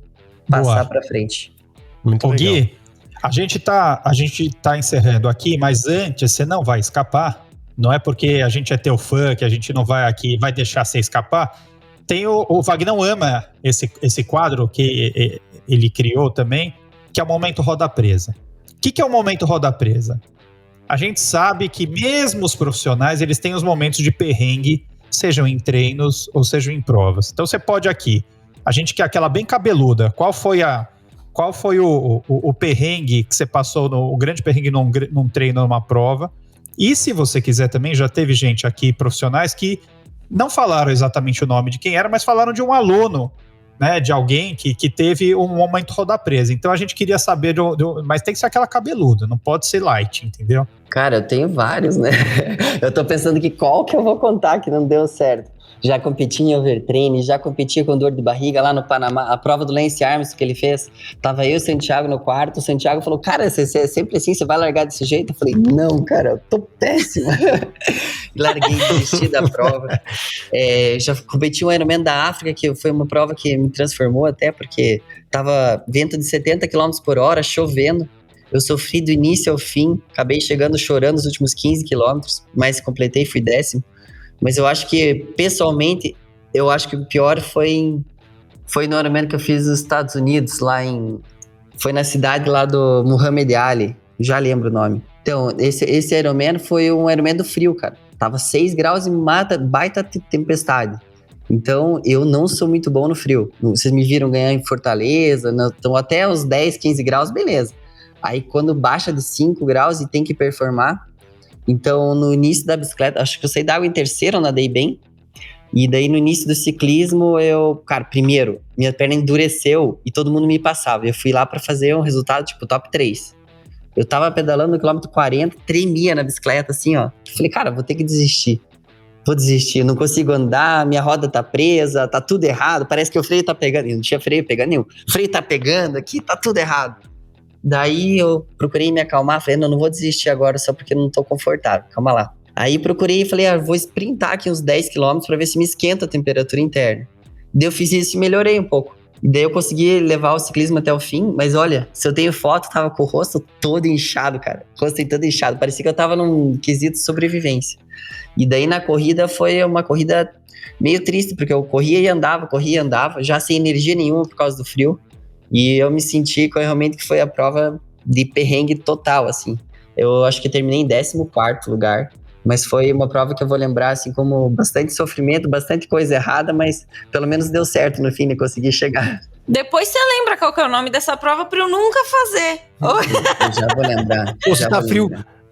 passar pra frente. Muito legal. Gui, a gente tá encerrando aqui, mas antes você não vai escapar, não é porque a gente é teu fã que a gente não vai aqui, vai deixar você escapar. Tem o Vagnão ama esse quadro que ele criou também, que é o Momento Roda Presa. O que é o Momento Roda Presa? A gente sabe que mesmo os profissionais, eles têm os momentos de perrengue, sejam em treinos ou sejam em provas. Então você pode aqui, a gente quer aquela bem cabeluda, qual foi o perrengue que você passou, o grande perrengue num treino, numa prova, E se você quiser também, já teve gente aqui, profissionais, que não falaram exatamente o nome de quem era, mas falaram de um aluno, né, de alguém que teve um momento roda presa. Então a gente queria saber, mas tem que ser aquela cabeluda, não pode ser light, entendeu? Cara, eu tenho vários, né? Eu tô pensando que qual que eu vou contar que não deu certo. Já competi em overtraining, já competi com dor de barriga lá no Panamá. A prova do Lance Armstrong que ele fez, tava eu e o Santiago no quarto. O Santiago falou, cara, você é sempre assim, você vai largar desse jeito? Eu falei, não, cara, eu tô péssimo. Larguei, desisti da prova. Já competi um Ironman da África, que foi uma prova que me transformou até, porque tava vento de 70 km por hora, chovendo. Eu sofri do início ao fim, acabei chegando chorando os últimos 15 quilômetros, mas completei, fui 10º. Mas eu acho que, pessoalmente, eu acho que o pior foi no Ironman que eu fiz nos Estados Unidos, foi na cidade lá do Muhammad Ali, já lembro o nome. Então, esse Ironman foi um Ironman do frio, cara. Tava 6 graus e baita tempestade. Então, eu não sou muito bom no frio. Vocês me viram ganhar em Fortaleza, então até os 10, 15 graus, beleza. Aí, quando baixa de 5 graus e tem que performar, então, no início da bicicleta, acho que eu saí da água em terceiro, eu nadei bem. E daí, no início do ciclismo, primeiro, minha perna endureceu e todo mundo me passava. Eu fui lá pra fazer um resultado, tipo, top 3. Eu tava pedalando no quilômetro 40, tremia na bicicleta, assim, ó. Falei, cara, vou ter que desistir. Vou desistir, não consigo andar, minha roda tá presa, tá tudo errado. Parece que o freio tá pegando. Não tinha freio pegando nenhum. O freio tá pegando aqui, tá tudo errado. Daí eu procurei me acalmar, falei, não vou desistir agora só porque não tô confortável, calma lá. Aí procurei e falei, vou sprintar aqui uns 10 km pra ver se me esquenta a temperatura interna. Daí eu fiz isso e melhorei um pouco. Daí eu consegui levar o ciclismo até o fim, mas olha, se eu tenho foto, tava com o rosto todo inchado, cara. O rosto todo inchado, parecia que eu tava num quesito de sobrevivência. E daí na corrida foi uma corrida meio triste, porque eu corria e andava, já sem energia nenhuma por causa do frio. E eu me senti realmente que foi a prova de perrengue total, assim. Eu acho que terminei em 14º lugar, mas foi uma prova que eu vou lembrar, assim, como bastante sofrimento, bastante coisa errada, mas pelo menos deu certo no fim, né? Consegui chegar. Depois você lembra qual que é o nome dessa prova pra eu nunca fazer. Eu já vou lembrar. Pô, se tá frio...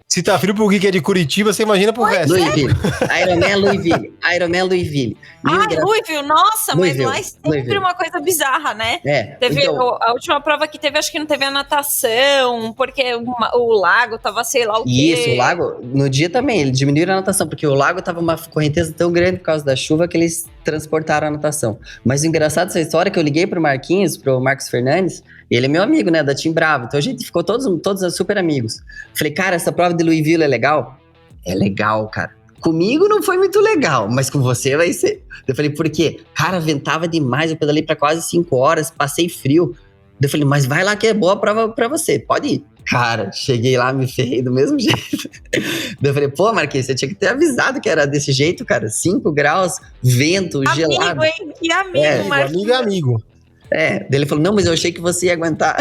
Se tá frio pro Gui que é de Curitiba, você imagina pro resto. Louisville. Ironman Louisville. Louisville, nossa, Louisville. Mas lá é sempre Louisville. Uma coisa bizarra, né? Teve então, a última prova que teve, acho que não teve a natação, porque o lago tava sei lá o quê. Isso, o lago, no dia também, eles diminuíram a natação, porque o lago tava uma correnteza tão grande por causa da chuva que eles transportaram a natação. Mas o engraçado dessa história é que eu liguei pro Marcos Fernandes, ele é meu amigo, né, da Team Bravo, então a gente ficou todos super amigos. Falei, cara, essa prova de Louisville é legal? É legal, cara. Comigo não foi muito legal, mas com você vai ser. Eu falei, por quê? Cara, ventava demais, eu pedalei pra quase 5 horas, passei frio. Eu falei, mas vai lá que é boa a prova pra você, pode ir. Cara, cheguei lá, me ferrei do mesmo jeito. Eu falei, pô, Marquinhos, você tinha que ter avisado que era desse jeito, cara. 5 graus, vento, gelado. Amigo, hein? Que amigo, Marquinhos. Amigo é amigo. Daí ele falou, não, mas eu achei que você ia aguentar.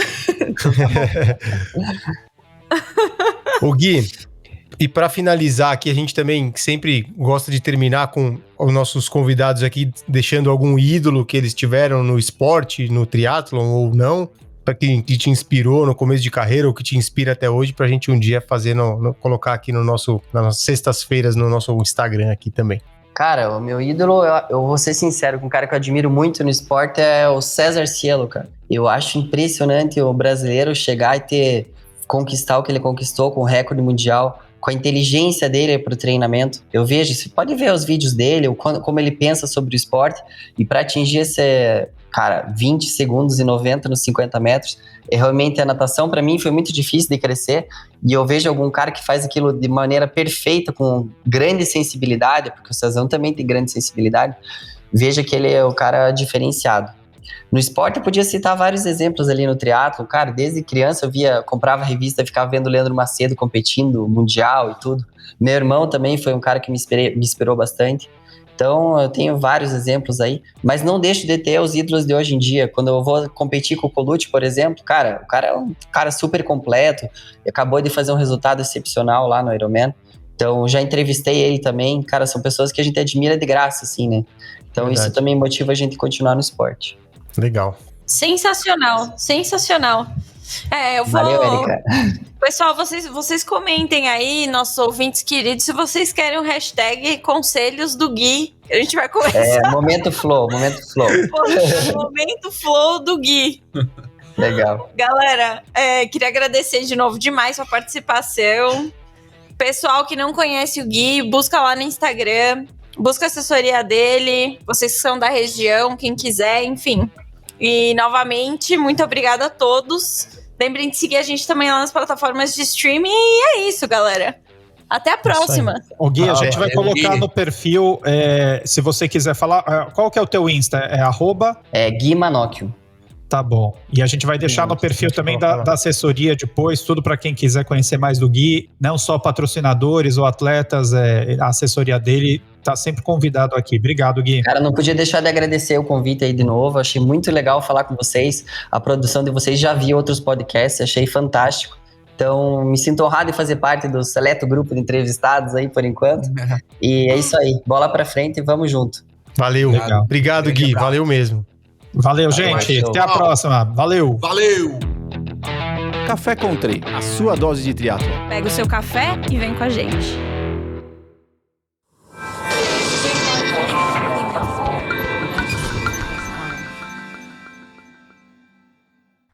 Ô Gui, e para finalizar aqui, a gente também sempre gosta de terminar com os nossos convidados aqui, deixando algum ídolo que eles tiveram no esporte, no triatlon ou não, para que te inspirou no começo de carreira ou que te inspira até hoje, pra gente um dia fazer, colocar aqui nas nossas sextas-feiras no nosso Instagram aqui também. Cara, o meu ídolo, eu vou ser sincero, um cara que eu admiro muito no esporte é o César Cielo, cara. Eu acho impressionante o brasileiro chegar e conquistar o que ele conquistou com o recorde mundial, com a inteligência dele pro treinamento. Eu vejo, você pode ver os vídeos dele, como ele pensa sobre o esporte, e para atingir esse, cara, 20 segundos e 90 nos 50 metros, realmente a natação para mim foi muito difícil de crescer, e eu vejo algum cara que faz aquilo de maneira perfeita, com grande sensibilidade, porque o Cezão também tem grande sensibilidade, veja que ele é o cara diferenciado. No esporte eu podia citar vários exemplos ali no triatlo, cara, desde criança eu comprava revista, ficava vendo o Leandro Macedo competindo, mundial e tudo. Meu irmão também foi um cara que me inspirou bastante. Então eu tenho vários exemplos aí, mas não deixo de ter os ídolos de hoje em dia. Quando eu vou competir com o Colucci, por exemplo, cara, o cara é um cara super completo, acabou de fazer um resultado excepcional lá no Ironman. Então já entrevistei ele também, cara, são pessoas que a gente admira de graça, assim, né? Então Verdade. Isso também motiva a gente a continuar no esporte. Legal. Sensacional, sensacional. Eu vou... Valeu, Érica. Pessoal, vocês comentem aí, nossos ouvintes queridos, se vocês querem o hashtag Conselhos do Gui. A gente vai começar. Momento flow. Momento flow do Gui. Legal. Galera, queria agradecer de novo demais a participação. Pessoal que não conhece o Gui, busca lá no Instagram, busca a assessoria dele, vocês que são da região, quem quiser, enfim. E, novamente, muito obrigada a todos. Lembrem de seguir a gente também lá nas plataformas de streaming. E é isso, galera. Até a próxima. O Gui, a gente vai colocar no perfil, se você quiser falar, qual que é o teu Insta? É Gui Manocchio. Tá bom. E a gente vai deixar no perfil também da assessoria depois, tudo para quem quiser conhecer mais do Gui, não só patrocinadores ou atletas, a assessoria dele tá sempre convidado aqui. Obrigado, Gui. Cara, não podia deixar de agradecer o convite aí de novo, achei muito legal falar com vocês, a produção de vocês, já vi outros podcasts, achei fantástico. Então, me sinto honrado de fazer parte do seleto grupo de entrevistados aí, por enquanto. E é isso aí, bola pra frente e vamos junto. Valeu. Obrigado, Gui. Valeu mesmo. Valeu, gente. Até a próxima. Valeu. Café Country, a sua dose de triatlo. Pega o seu café e vem com a gente.